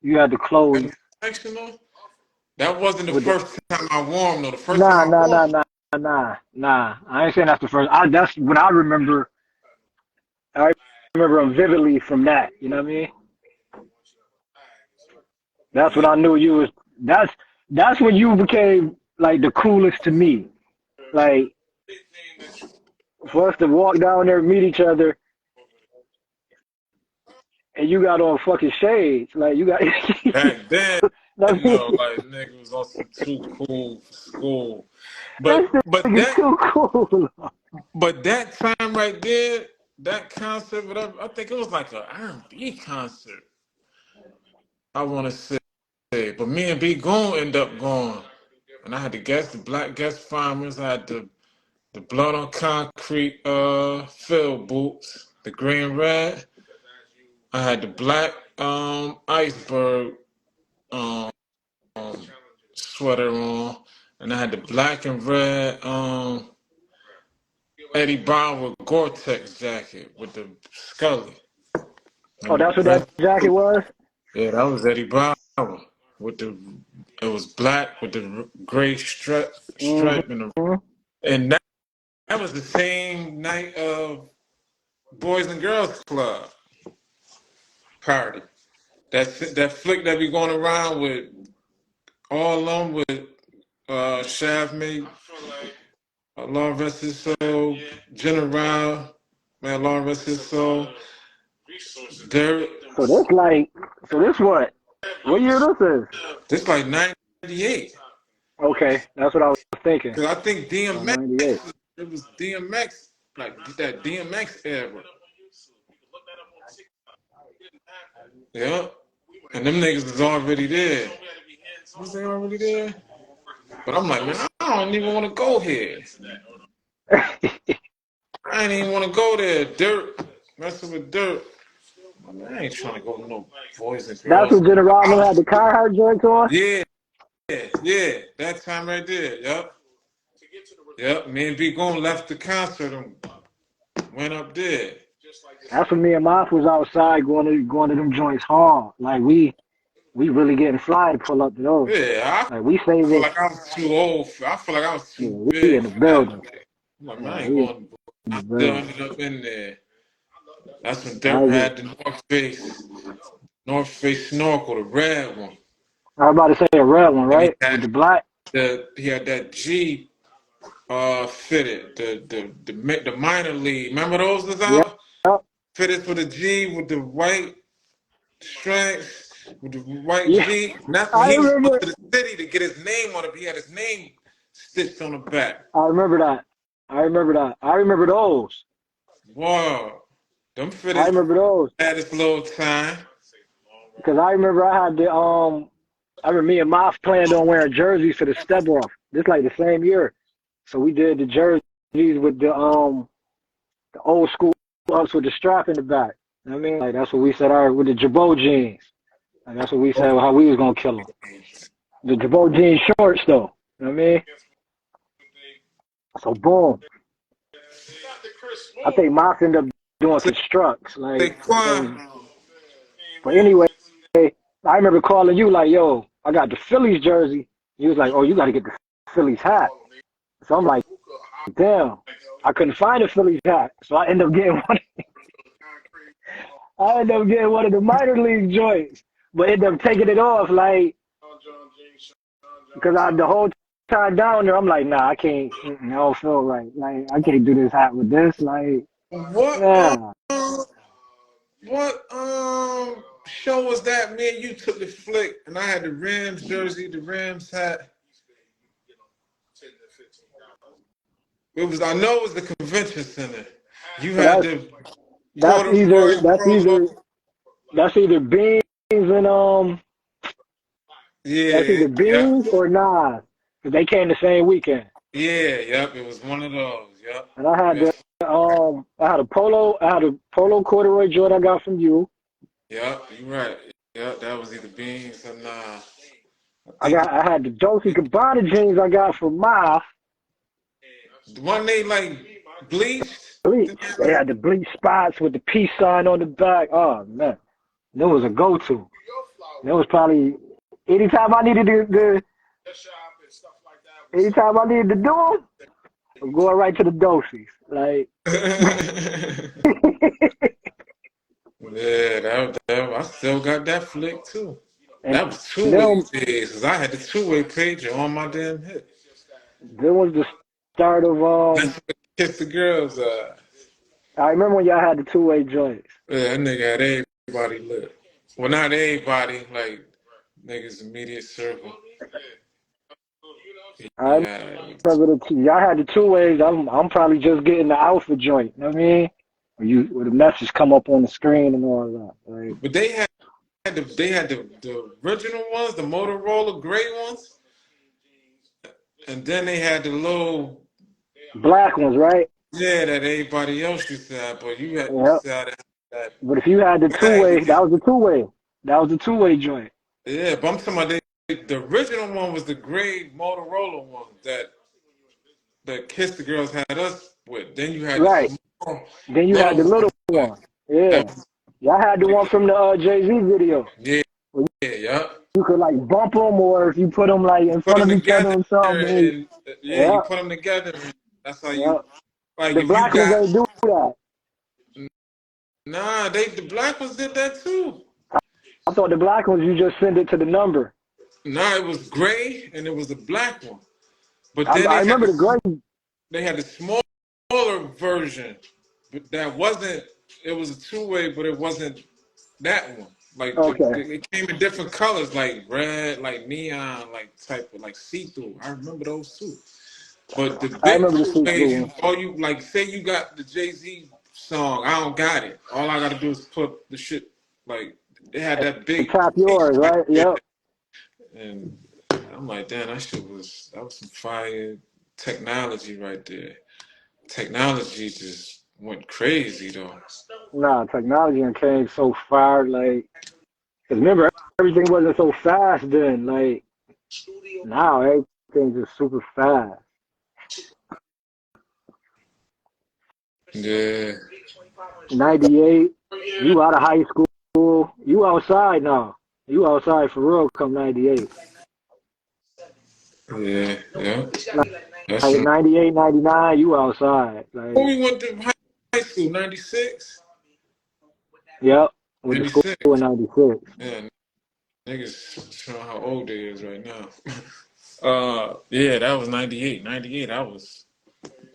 You had the At Chloe the sectional, that wasn't the with the first time I wore them though. The first time nah I nah wore nah 'em, nah nah. I ain't saying that's the first. That's what I remember. I remember them vividly from that. You know what I mean? That's when yeah. I knew you was. That's when you became like the coolest to me. Like for us to walk down there, meet each other, and you got on fucking shades. Like you got. Back then, That no, like nigga was also too cool for school. But nigga too cool. that time right there, that concert, whatever, I think it was like an R&B concert. I want to say, but me and B Goon end up going, and I had the black guest farmers. I had the blood on concrete field boots, the green red. I had the black iceberg um sweater on, and I had the black and red Eddie Brown with Gore-Tex jacket with the Scully. Oh, And that's what that red, jacket was. yeah, that was Eddie Brown with the. It was black with the gray stripe Mm-hmm. and that was the same night of Boys and Girls Club party. That flick that be going around with all along with Shaft made Lord rest his soul, General, man, Lord rest his soul. There, So this like, so this what? What year this is? this like '98. Okay, that's what I was thinking. Cause I think Oh, DMX, 98. it was DMX, like that DMX era. Yeah. And them niggas was already there. Was they already there? But I'm like, man, I don't even want to go here. I ain't even want to go there. Dirt, messing with dirt. I mean, I ain't trying to go to no boys and That's girls. when General had the Carhartt joint on. Yeah, yeah, that time right there. Yep, yep. Me and B Gon left the concert and went up there. That's when me and Moth was outside going to them joints hard. Like we really getting fly to pull up to those. Yeah, Like we I feel saving. like I was too old. I feel like I was Yeah, too we big in the for that. building. I'm like, man, Yeah, I ain't we going. in I the still building. ended up in there. That's when I Dirt was, had the North Face snorkel, the red one. I was about to say a red one, And he right? With had the black. he had that G fitted, the minor league. Remember those was Yep. out? Fitted for the G with the white stripes. with the white Yeah, V. And that's when I he was going remember. to the city to get his name on it. He had his name stitched on the back. I remember that. I remember that. I remember those. Wow. Them I fitteds remember those had his little time. because I remember I had the I remember me and Moff planned on wearing jerseys for the step off. This like the same year, so we did the jerseys with the old school ups with the strap in the back. You know what I mean, like that's what we said. All right, with the Jabot jeans, and that's what we said how we was gonna kill them. The Jabot jean shorts though. You know what I mean? So boom. I think Moff ended up doing Say, constructs. Like I think, Quan. but anyway, I remember calling you like, yo, I got the Phillies jersey. He was like, oh, you got to get the Phillies hat. So I'm like, damn, I couldn't find a Phillies hat. So I ended up getting one. I ended up getting one of the minor league joints, but ended up taking it off like because I the whole time down there, I'm like, nah, I can't. I don't feel right. Like I can't do this hat with this. Like, What yeah. what show was that? Me and you took the flick, and I had the Rams jersey, the Rams hat. It was I know it was the convention center. You So had the that's either corduroy polo. that's either Beans and that's Yeah, either yeah, Beans or Nas. 'Cause they came the same weekend. yeah, yep. It was one of those. Yep. And I had Yes. I had a polo corduroy joint I got from you. Yep. You're right. Yep. That was either beans or nah. I I think had the Dolce Gabbana jeans I got from Maf. the one they like bleached. Bleach. Didn't they They like- had the bleach spots with the peace sign on the back. Oh man. That was a go to. That was probably anytime I needed anytime I needed to do them, I'm going right to the Dolces. Like Yeah, I still got that flick too. and That was two-way then days because I had the two-way pager on my damn hip. there was the start of That's what Kiss the Girls. I remember when y'all had the two-way joints. Yeah, that nigga had everybody lit. Well, not everybody, like niggas immediate circle. I Yeah, remember y'all had the two-ways. I'm probably just getting the alpha joint. You know what I mean? Where the message come up on the screen and all that. Like but they had the original ones, the Motorola gray ones, and then they had the little black ones, right? yeah that everybody else used to have, but you had Yeah. to have that But if you had the two-way, bag. that was the two-way. That was the two-way joint. Yeah, but I'm talking about the original one was the gray Motorola one that Kiss the Girls had us with. Then you had the Right. small Then you had little the little one. one. That Yeah. was, Y'all had the one from the Jay-Z video. yeah, yeah. You could like bump them, or if you put them like in Put front them of each other together or something. and yeah, you Yeah. put them together. And that's how Yeah. you like The if you black ones got ain't do that. nah. The black ones did that too. I thought the black ones you just send it to the number. Nah, it was gray and it was the black one. But then I remember the gray. they had the smaller version, but that wasn't. It was a two-way, but it wasn't that one. Like Okay. it came in different colors, like red, like neon, like type of like see-through. I remember those too. But the I big remember the two see ways, through one. all you like, say you got the Jay-Z song, I don't got it. All I gotta do is put the shit like they had that And big tap page yours, right right? there, Yep. and I'm like, damn, that was some fire technology right there. Technology just went crazy though. Nah, technology and came so far. Like, cause remember everything wasn't so fast then. Like now everything's just super fast. Yeah, 98. You out of high school. You outside now. You outside for real come 98. yeah. That's Like 98, 99, you outside. when Like, we went to high school, 96. yep. Went to school 96. in 96. Yeah, niggas showing how old they is right now. Yeah, that was 98. 98,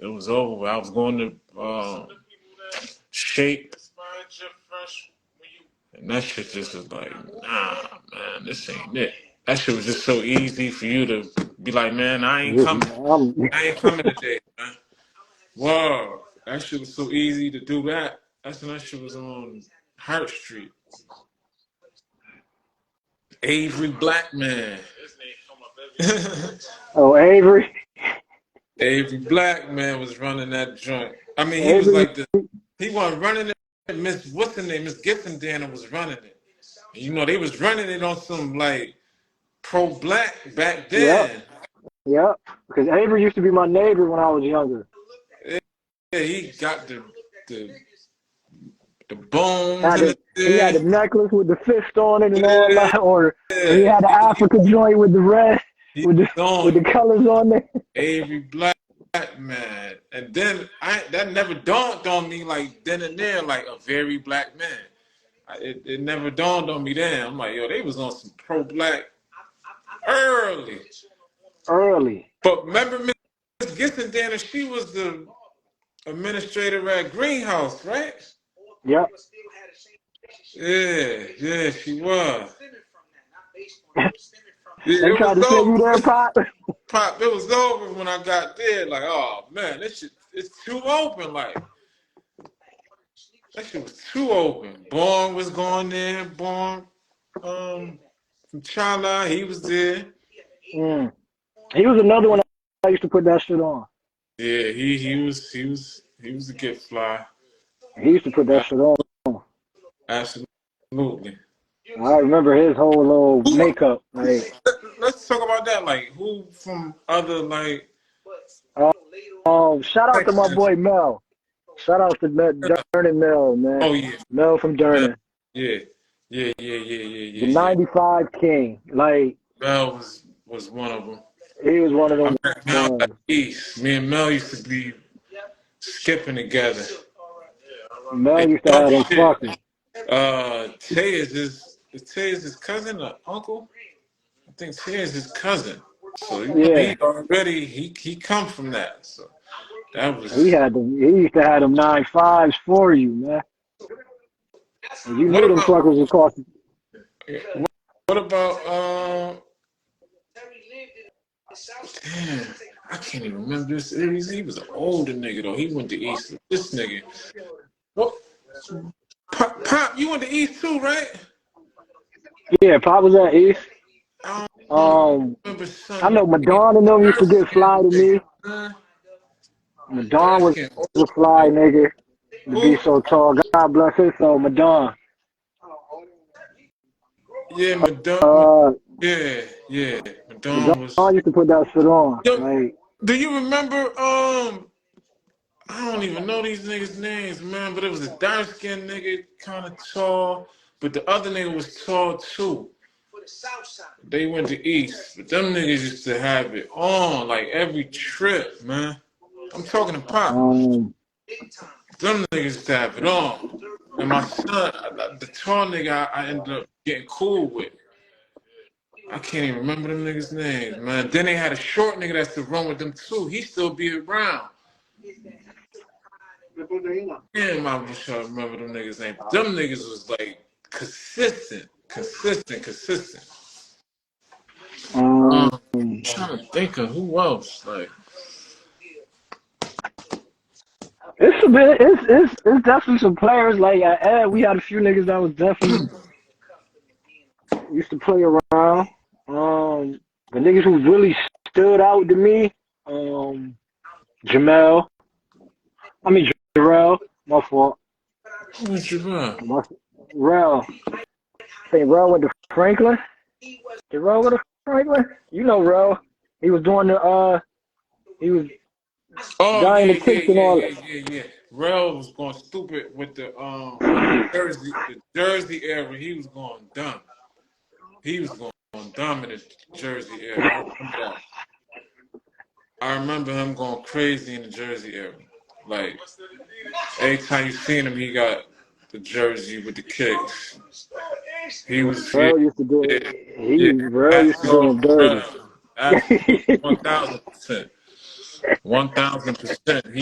it was over. I was going to shape. And that shit just was like, nah, man, this ain't it. That shit was just so easy for you to be like, man, I ain't coming today, man. Whoa, that shit was so easy to do that. That's when that shit was on Hart Street. Avery Blackman. Oh, Avery. Avery Blackman was running that joint. I mean, he was Avery. like he wasn't running it. What's the name? Miss Gibson Danner was running it. And, you know, they was running it on some like pro-black back Yep. then. Yep. Because Avery used to be my neighbor when I was younger. Yeah, he got the the bones Had in the, the he had there. the necklace with the fist on it and all Yeah, that, or he had the he, Africa joint with the red, he with on the colors on there. Avery Blackman, and then that never dawned on me like then and there like a very black man. It never dawned on me then. I'm like, yo, they was on some pro-black early. Early. But remember Miss Gibson Danner, she was the administrator at Greenhouse, right? Yep. Yeah, she was. Yeah, They it tried was to send you over. there, Pop. Pop, it was over when I got there. Like, oh man, this shit it's too open. Like, that shit was too open. Born was going there. Born, from Chala, he was there. Mm. He was another one I used to put that shit on. Yeah, he was a get fly. He used to put that shit on. Absolutely. I remember his whole little Who? makeup. Like, Let's talk about that. Like, who from other like shout out to my sections? boy Mel. Shout out to Durnin Mel, man. Oh yeah, Mel from Mel. Durnin. Yeah. The 95 King. Like, Mel was one of them. he was one of I them met Mel at ones. East. Me and Mel used to be skipping together. Mel And used to talk have them shit. fuckers. Tay is his cousin or uncle? I think Tay is his cousin. So you know Yeah. he already he come from that. So that He was had them. He used to have them 95s for you, man. And you what knew them about fuckers would cost. what about damn, I can't even remember this. He was an older nigga though. He went to East. This nigga. What Pop, you went to East too, right? Yeah, Pop was at East. I don't Um, remember I son. know Madonna and them used to Dark get skin fly to nigga, me. man. Madonna Dark was skin a old fly nigga. nigga to be Who? so tall. God bless his soul, Madonna. Yeah, Madonna. Uh, Yeah. Madonna Madonna was. used to put that shit on. Yo, Like, do you remember? I don't even know these niggas' names, man. But it was a dark skinned nigga, kind of tall. But the other nigga was tall too. They went to East, but them niggas used to have it on like every trip, man. I'm talking to Pop. um, Them niggas used to have it on. And my son, the tall nigga, I ended up getting cool with. I can't even remember them niggas' names, man. Then they had a short nigga that's to run with them too. He still be around. Damn, I wish I remember them niggas' names. Them niggas was like consistent. um, I'm trying to think of who else. Like, it's a bit. It's definitely some players. Like at Ed, we had a few niggas that was definitely used to play around. The niggas who really stood out to me, Jamel. I mean Jarrell. My fault. who was Javon? My Rel. I think Rel with the Franklin. Did Rel with the Franklin? You know Rel. He was doing the he was Oh guy in the yeah, kicks and all that. Rel was going stupid with the Jersey era. He was going dumb. He was going dumb in the Jersey era. I remember that. I remember him going crazy in the Jersey era. Like every time you seen him, he got the jersey with the kicks. He was Rel used to do yeah, yeah. Rel used Hats to do off him to dirty. Rel. Absolutely, 1,000%. 1,000%.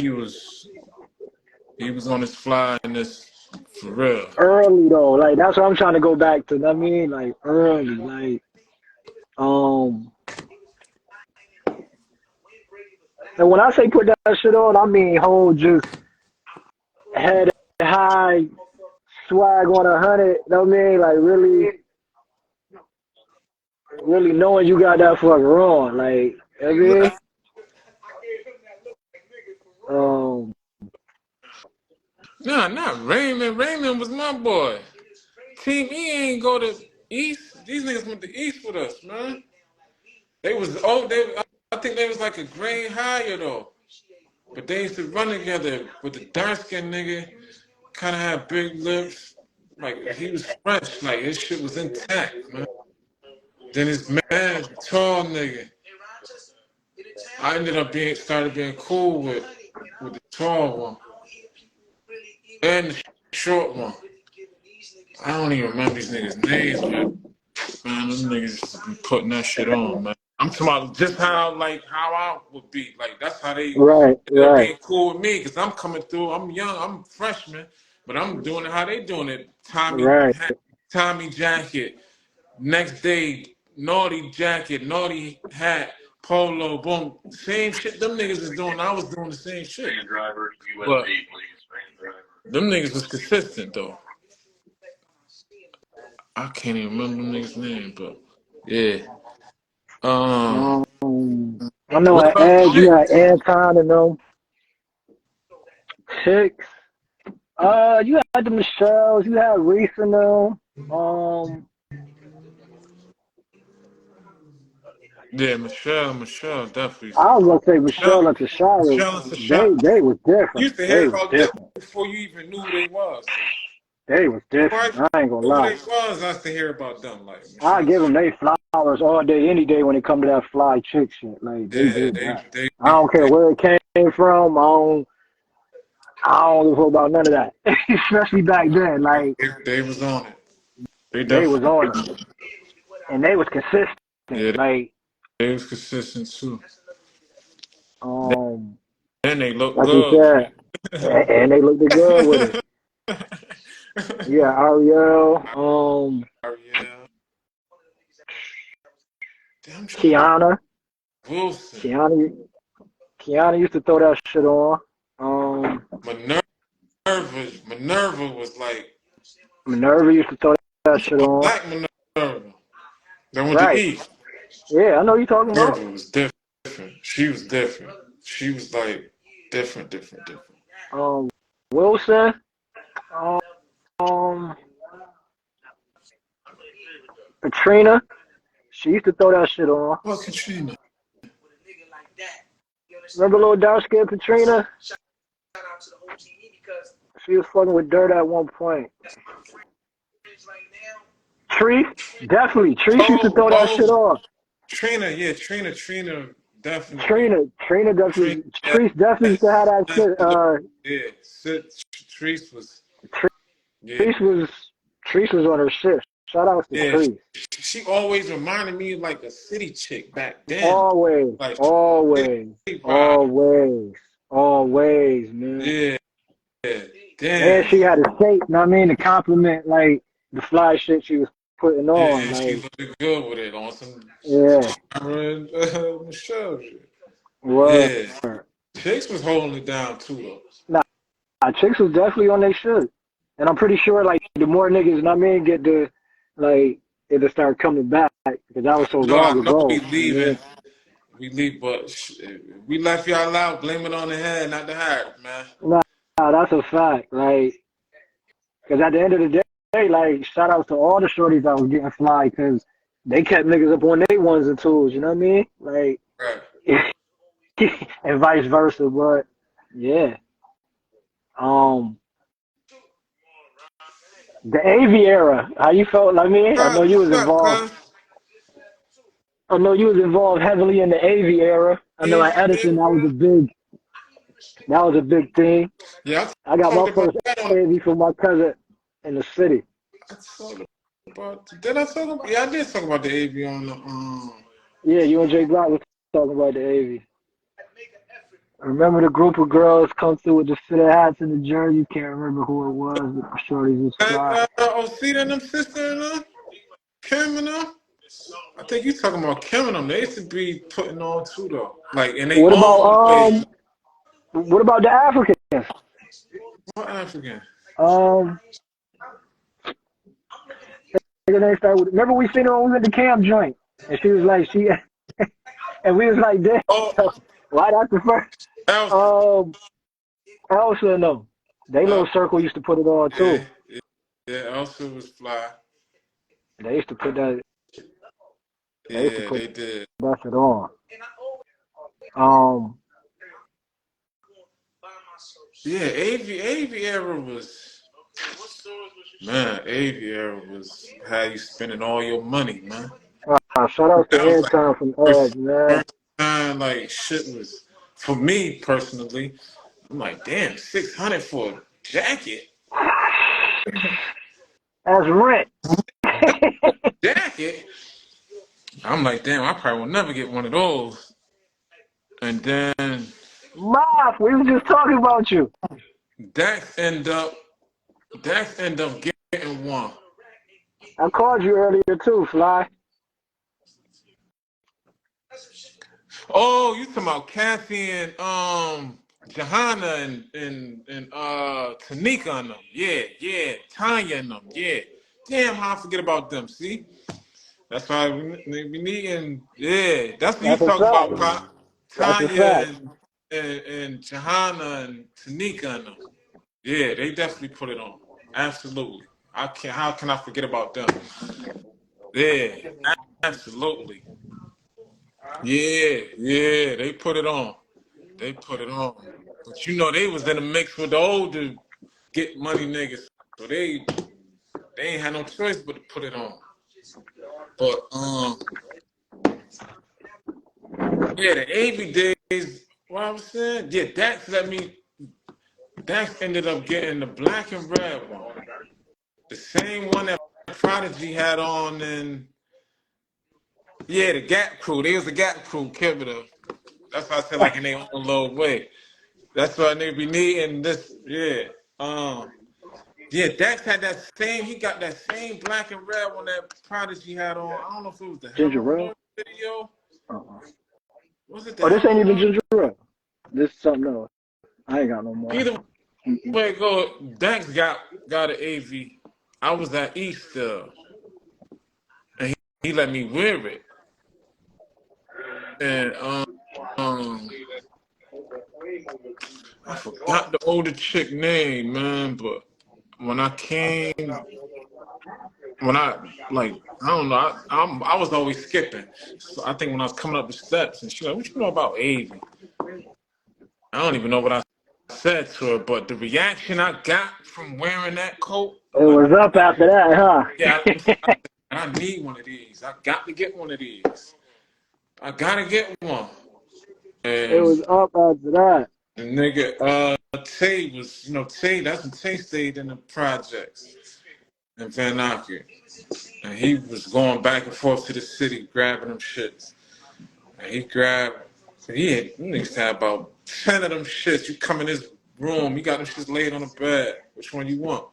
He was on his fly in this. For real. Early though, like that's what I'm trying to go back to. I mean, like early, like um. And when I say put that shit on, I mean whole just head high, swag on 100. You know what I mean? Like really knowing you got that fucker on. Like, you know what I mean? Nah, not Raymond. Raymond was my boy. Team E ain't go to East. These niggas went to East with us, man. They was I think they was like a grade higher though. But they used to run together with the dark skinned nigga, kinda had big lips. Like he was fresh, like his shit was intact, man. Then his man, tall nigga. I ended up started being cool with the tall one. And the short one. I don't even remember these niggas' names, but man, them niggas used to be putting that shit on, man. I'm talking about just how I would be. Like that's how they Right, ended up right, being cool with me because I'm coming through. I'm young. I'm freshman, but I'm doing it how they doing it. Tommy right, hat, Tommy jacket. Next day, naughty jacket, naughty hat, polo, boom. Same shit them niggas is doing. I was doing the same shit. But them niggas was consistent though. I can't even remember them niggas' name, but yeah. um, I know What at about Edge you had chicks? Anton and them chicks. You had the Michelles, you had Reese and them. Um, Yeah, Michelle, definitely. I was gonna say Michelle, Michelle and Tashara. Michelle and Sasha. They was You different. used to hear They was about them different. before you even knew who they was. They was Before I different. I ain't gonna knew who lie. they was, I used to hear about them. Like I Michelle and give Sasha. them they flowers all day, any day when it come to that fly chick shit. Like they Yeah, did that. they I don't care they where it came from. I don't give a fuck about none of that. Especially back then, like they was on it. They they was definitely. on it, and they was consistent. Yeah, Like they was consistent too. um, And they look like you good with said, it. and they looked good with it. Yeah, Ariel, Ariel. Damn, I'm trying to think. Kiana, Wilson. Kiana, Kiana used to throw that shit on. Um, Minerva was like Minerva used to throw that shit on. black Minerva. That went to Right. E. Yeah, I know what you're talking about. Minerva was different. She was different. She was like different. Um, Wilson. Um, Katrina. She used to throw that shit on. Well, Katrina. Remember little dark skinned Katrina? She was fucking with Dirt at one point. Trees, definitely. Trees used to throw that shit Oh, on. Trina, yeah, Trina, definitely. Trina Trina, definitely. yeah, Trees definitely used to have that shit. yeah. Treese was, yeah, Trees was Trees was on her shit. Shout out to yeah. Trees. She always reminded me of like a city chick back then. Always, Like city always, vibe. always, always, man. Yeah, yeah. And Damn. she had a shape, you know what I mean, to compliment like the fly shit she was putting on. Yeah, she Like, looked good with it on some yeah, Michelle shit. word. Yeah. Chicks was holding it down too though. Nah, chicks was definitely on their shit. And I'm pretty sure like the more niggas, you know what I mean, get to like it'll start coming back because that was so I long know we ago. You know leaving. We leave, but we left y'all out. Blame it on the head, not the heart, man. what I mean? Nah, that's a fact. Like, because at the end of the day, like, shout out to all the shorties that was getting fly because they kept niggas up on their ones and twos. You know what I mean? Like, Right. and vice versa. But yeah, um, the AV era. How you felt? I mean, What's up, cuz? I know you was involved heavily in the AV era. I know at Edison AV, bro. that was a big thing. Yeah, I got I my talked about first that on. AV from my cousin in the city. I talked about. Did I talk about? Yeah, I did talk about the AV on the. Yeah, you and Jay Block was talking about the AV. remember the group of girls come through with the fitted hats and the jersey. Can't remember who it was, but the shorties was fly. See them sister and them, Kim and them. I think you talking about Kim and them. They used to be putting on too though, like in their What about own way. what about the Africans? What African? Um, remember we seen her when we went to camp joint, and she was like and we was like, damn, Oh, why that's the first? Elsa. Um, Elsa, no, they little circle used to put it on Yeah, too. yeah. Elsa was fly. They used to put that. They used to Yeah, put they did. that shit on. Um, Yeah, AV era was man. AV era was how you spending all your money, man. shout out to That was like Anton from first Edge, man. first time like shit was for me personally. I'm like, damn, 600 for a jacket. That's rent. Jacket. I'm like, damn, I probably will never get one of those. And then Moth, we was just talking about you. Dax end up getting one. I called you earlier too, Fly. Oh, you talking about Kathy and Johanna and Tanika and them. Yeah, yeah. Tanya and them. Yeah. Damn, how I forget about them. See? That's why we needing. Yeah, that's what you That's a talking fact. about, Pop. That's a Tanya fact. and Johanna and Tanika and them. Yeah, they definitely put it on. Absolutely. I can't. How can I forget about them? Yeah, absolutely. Yeah, yeah, they put it on. They put it on. But you know they was in the mix with the older get money niggas. So they ain't had no choice but to put it on. But yeah, the AV days, what I was saying, yeah, Dax ended up getting the black and red one. The same one that Prodigy had on and yeah, the Gap crew. They was the Gap crew, Kevin. That's why I said like in their own little way. That's why they be needing this, yeah. Yeah, Dax had that same. He got that same black and red one that Prodigy had on. I don't know if it was the Ginger Hello ale? World video. Uh-uh. Was it the Oh, this ain't Hello even World? ginger ale. This is something else. I ain't got no more. Either Mm-mm. way it go, Dax got an AV. I was at Easter and he let me wear it. And I forgot the older chick name, man. But when I came, when I like, I don't know, I was always skipping. So I think when I was coming up the steps, and she like, "What you know about AV?" I don't even know what I said to her, but the reaction I got from wearing that coat, It I'm like, was up after that, yeah, huh? I need one of these. I got to get one of these. I gotta get one. It And was up after that. the nigga, Tay was, Tay, that's when Tay stayed in the projects in Van Nuys. And he was going back and forth to the city grabbing them shits. And he grabbed, he niggas had about 10 of them shits. You come in his room, you got them shits laid on the bed. Which one you want?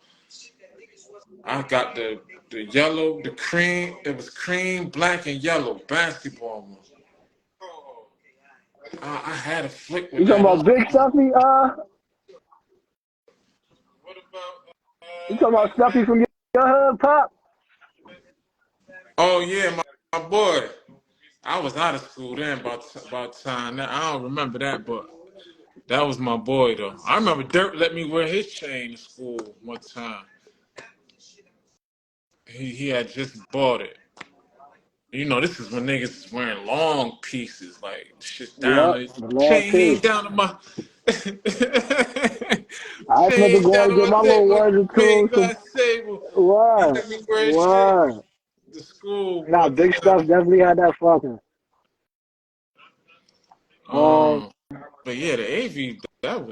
I got the yellow, the cream, it was cream, black, and yellow basketball one. I had a flick with You talking that on. about Big Stuffy? What about, You talking about Stuffy from your hood, Pop? oh yeah, my boy. I was out of school then about time. Now, I don't remember that, but that was my boy though. I remember Dirk let me wear his chain to school one time. He had just bought it. This is when niggas is wearing long pieces, like shit down. Yep, The the long chain P. down to my I remember chain down going to to get my my neck little like words or a big two. Some glass table. He word, let me wear his shit word. to school Nah, one Big time. Stuff definitely had that fucking. Um, Um, but yeah, the AV that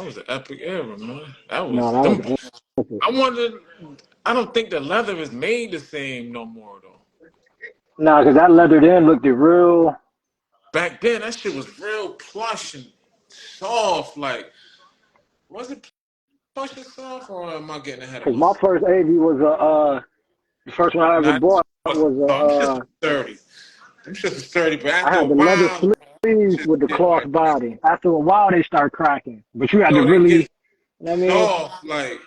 was an epic era, man. That no, was that them. was epic. I wonder. I don't think the leather is made the same no more though. Nah, cause that leathered in looked it real. back then that shit was real plush and soft. Like, was it plush and soft, or am I getting ahead of Cause my myself? first AV was the first one I ever Nah, bought was them shits was sturdy. Them shits was sturdy, but I after a had the leather while, sleeves shit with the get cloth like, body. After a while, they start cracking. But you had to yo, they really, get you know what I mean? soft. Like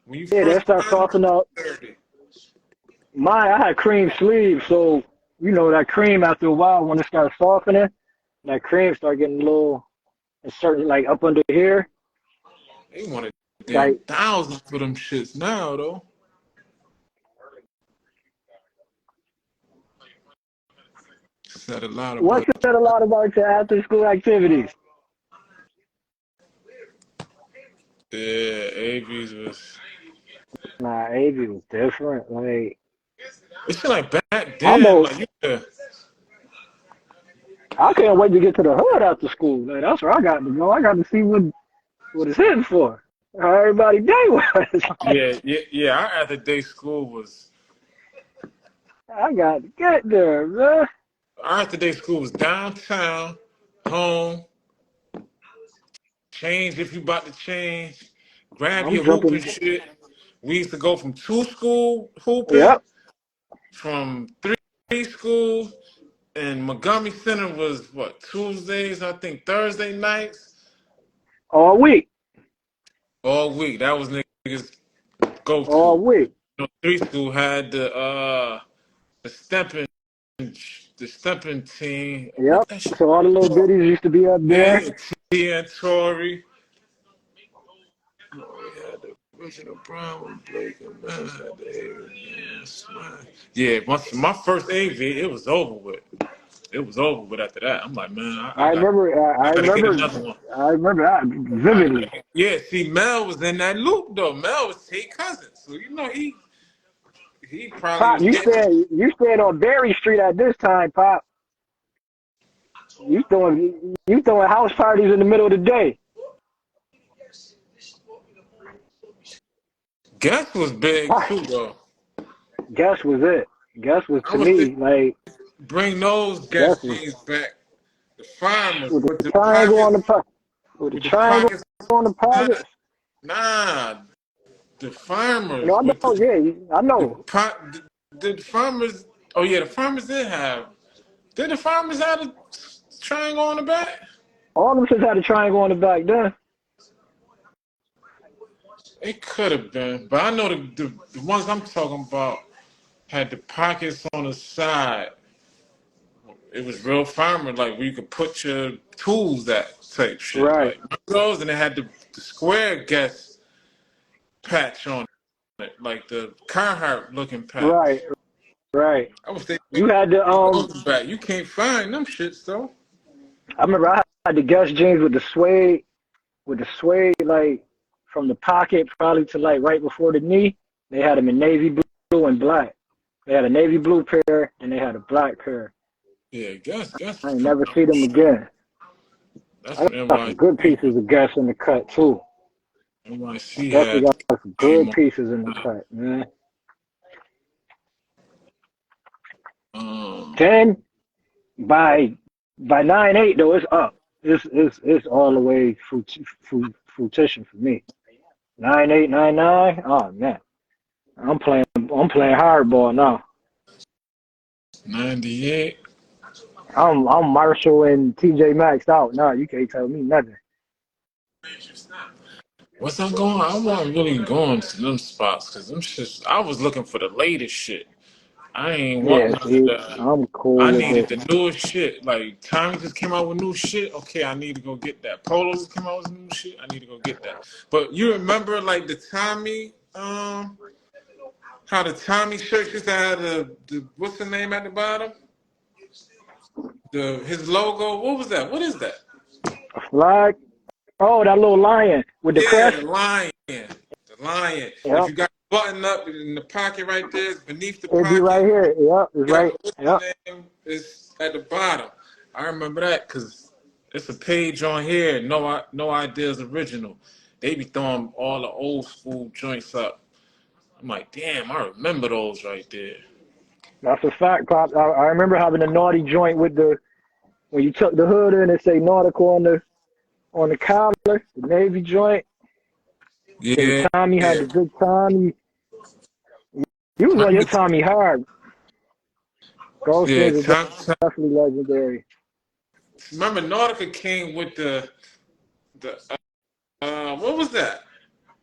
when you Yeah, they first start buy them, softening up. sturdy. I had cream sleeves, so you know that cream after a while when it starts softening, that cream start getting a little, it's certain like up under here, They want a damn like thousand for them shits now, though. Said a lot what's about that a lot about your after school activities? yeah, AVs was. Nah, AV was different. Like It's feel like back then, almost, like you could, I can't wait to get to the hood after school. Like that's where I got to go. I got to see what it's hitting for. How everybody day was. yeah. Our after day school was I got to get there, man. our after day school was downtown, home, change if you about to change, grab I'm your hoop and jumping. shit. We used to go from two school hooping, Yep, from three schools, and Montgomery Center was what Tuesdays, I think Thursday nights, all week, all week. That was niggas go all to. week. Three school had the stepping team. Yep. What that shit So all the little called? biddies used to be up there. Yeah, T and Tory. Oh, we had the original Brown with Blake and man had the yeah, my first AV, it was over with. It was over with after that. I'm like, man, I remember. I I gotta get remember. another one. I remember that vividly. Yeah, see, Mel was in that loop though. Mel was Tay Cousin, so you know he probably Pop, was getting. you stayed on Berry Street at this time, Pop. You throwing house parties in the middle of the day. Guess was big too though. Guess was it. Guess was I to would say me like bring those guess Guess was jeans back. The farmers with the triangle on the with the with the triangle pockets on the pockets. nah, the You know, farmers I with know. Yeah, I the know. pot the farmers. Oh yeah, the farmers did have. Did the farmers have a triangle on the back? All them shits had a triangle on the back then. It could have been, but I know the ones I'm talking about had the pockets on the side. It was real farmer, like where you could put your tools that type shit. Right, Like those, and it had the square guess patch on it, like the Carhartt looking right, patch. right. I was thinking You had the those back. You can't find them shits though. I remember I had the Guess jeans with the suede like from the pocket probably to like right before the knee. They had them in navy blue and black. They had a navy blue pair and they had a black pair. Yeah, guess I was ain't coming never up see with them shit. again. That's I when got some good NYC pieces of Guess in the cut too. I NYC definitely had got some came good pieces in the on. cut, man. Um, 10 by 9-8 though, it's up. It's all the way fruition for me. 9-8, 9-9. Oh man, I'm playing hardball now. 98. I'm Marshall and TJ maxed out. No, you can't tell me nothing. What's I going? I wasn't really going to them spots because them shits. I was looking for the latest shit. I ain't want Yeah, none of see, the. I'm cool I with needed it. the newest shit. Like Tommy just came out with new shit. Okay, I need to go get that. Polo just came out with new shit. I need to go get that. But you remember like the Tommy, how the Tommy shirts used to have the what's the name at the bottom? His logo. What was that? What is that? A flag. Oh, that little lion with the Yeah, crest. the lion. The lion. If Yep, you got the button up in the pocket right there, it's beneath the it'd be right pocket. here. Yep, it's Yeah, right. what's Yep. the name? It's at the bottom. I remember that because it's a page on here. No ideas original. They be throwing all the old school joints up. I'm like, damn, I remember those right there. That's a fact, Pop. I remember having a naughty joint with the when you tuck the hood in, it say nautical on the collar, the Navy joint. Then the Yeah, Tommy had yeah. the big Tommy. You was on your Tommy, Tommy hard. Gold yeah, skins is definitely legendary. remember Nautica came with the what was that?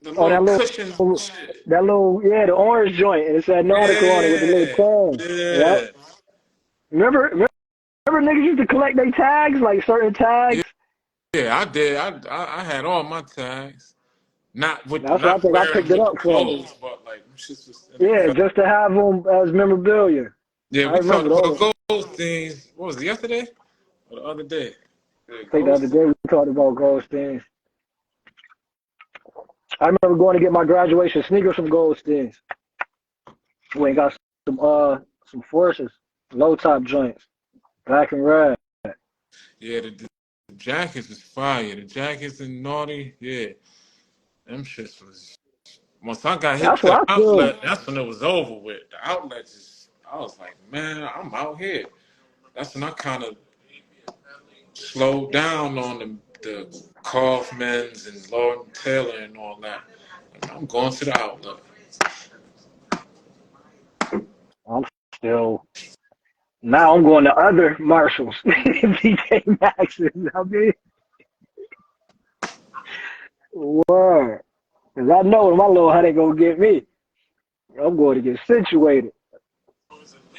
The Oh, little cushions and shit. yeah, the orange joint, and it said nautical on it with the little Yeah, tag. Yep. yeah, Remember niggas used to collect their tags, like certain yeah, tags. yeah. I did. I had all my tags. That's why I Not think I wearing picked them it with the up for me. clothes, but like them shits was in the Yeah, cut. just to have them as memorabilia. Yeah, I we talked remember about those. gold things. What was it, yesterday or the other day? Yeah, I think the gold other things. day we talked about Goldsteins. I remember going to get my graduation sneakers from Goldsteins. We got some forces, low top joints, black and red. Yeah, the jackets was fire. The jackets and naughty. Yeah, them shits was. Once I got hit That's to the what I still. outlet, that's when it was over with. The outlet just, I was like, man, I'm out here. That's when I kind of slowed down on the Kaufmans and Lord and Taylor and all that. And I'm going to the outlet. I'm still. Now I'm going to other Marshalls, BK Maxes. I mean, word. Cause I know my little honey gonna get me. I'm going to get situated.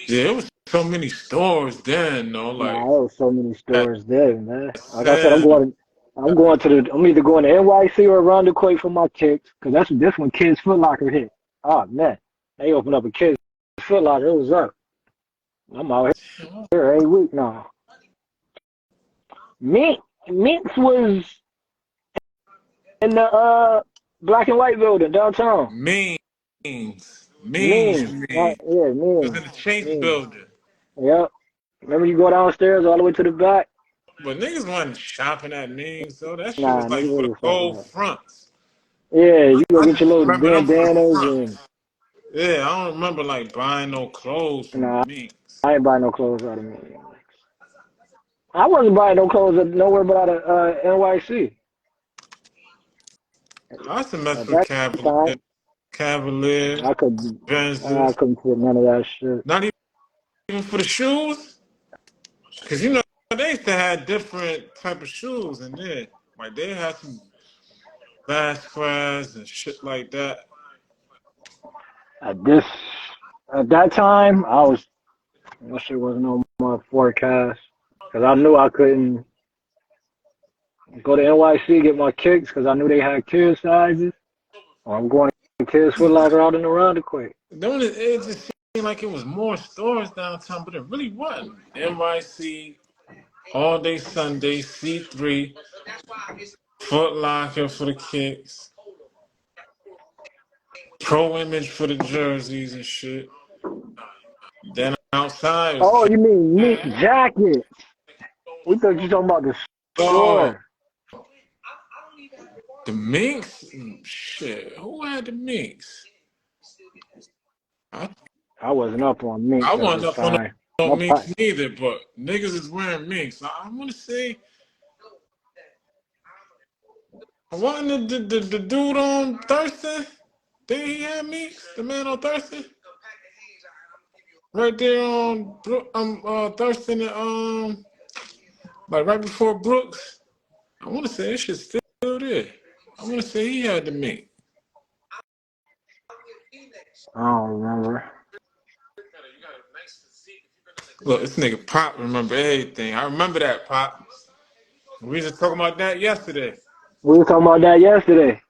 Yeah, it was so many stores then, though. Nah, Like, there was so many at stores there, man. Like I said, Sam, I'm either going to NYC or around the Quake for my kicks, cause that's this when Kids Foot Locker hit. Oh man, they opened up a Kids Foot Locker. It was up. I'm out here every week now. Minx was in the black and white building downtown. Means. Means, Means, you mean. yeah, It was means, in the Chase means. building. Yep. Remember you go downstairs all the way to the back? But niggas wasn't shopping at Means, though. That shit Nah, was like niggas for the wasn't shopping gold at. fronts. Yeah, you go I get your just little remember them for the bandanas and fronts. Yeah, I don't remember like buying no clothes from nah, Minks. I ain't buying no clothes out of me. I wasn't buying no clothes nowhere but out of NYC I used to mess at with that time. Cavalier, I Benzes. couldn't fit none of that shit. Not even for the shoes, because you know they used to have different type of shoes in there. Like they had some Vasquez and shit like that. At this, at that time, that shit wasn't on my forecast because I knew I couldn't go to NYC get my kicks because I knew they had kid sizes. Or I'm going to Kids Foot Locker out in the round the quick. Then it just seemed like it was more stores downtown, but it really wasn't. NYC, All Day Sunday, C3, Foot Locker for the kicks, Pro Image for the jerseys and shit. Then outside was Oh, you mean Meat Cat. Jacket? We thought you were talking about the Oh, store. the Minks? Shit, who had the Minks? I, I wasn't up on Minx I at wasn't this up on time. no My Minks pa- neither, but niggas is wearing Minks. I want to say, wasn't the dude on Thurston? Did he have Minks? The man on Thurston? Right there on Thurston and like right before Brooks. I want to say that shit's still there. I want to say he had the Mink. I don't remember. Look, this nigga Pop remember everything. I remember that Pop. We was just talking about that yesterday. We were talking about that yesterday.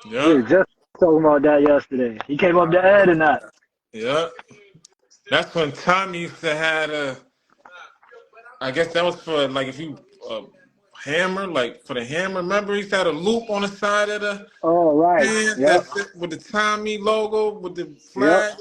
We Yeah. were just talking about that yesterday. He came up to Ed and that. Yeah. That's when Tommy used to had a. I guess that was for like if you hammer, like for the hammer. Remember, he used to have a loop on the side of the Oh, right. pants Yep. that's with the Tommy logo with the Yep. flag.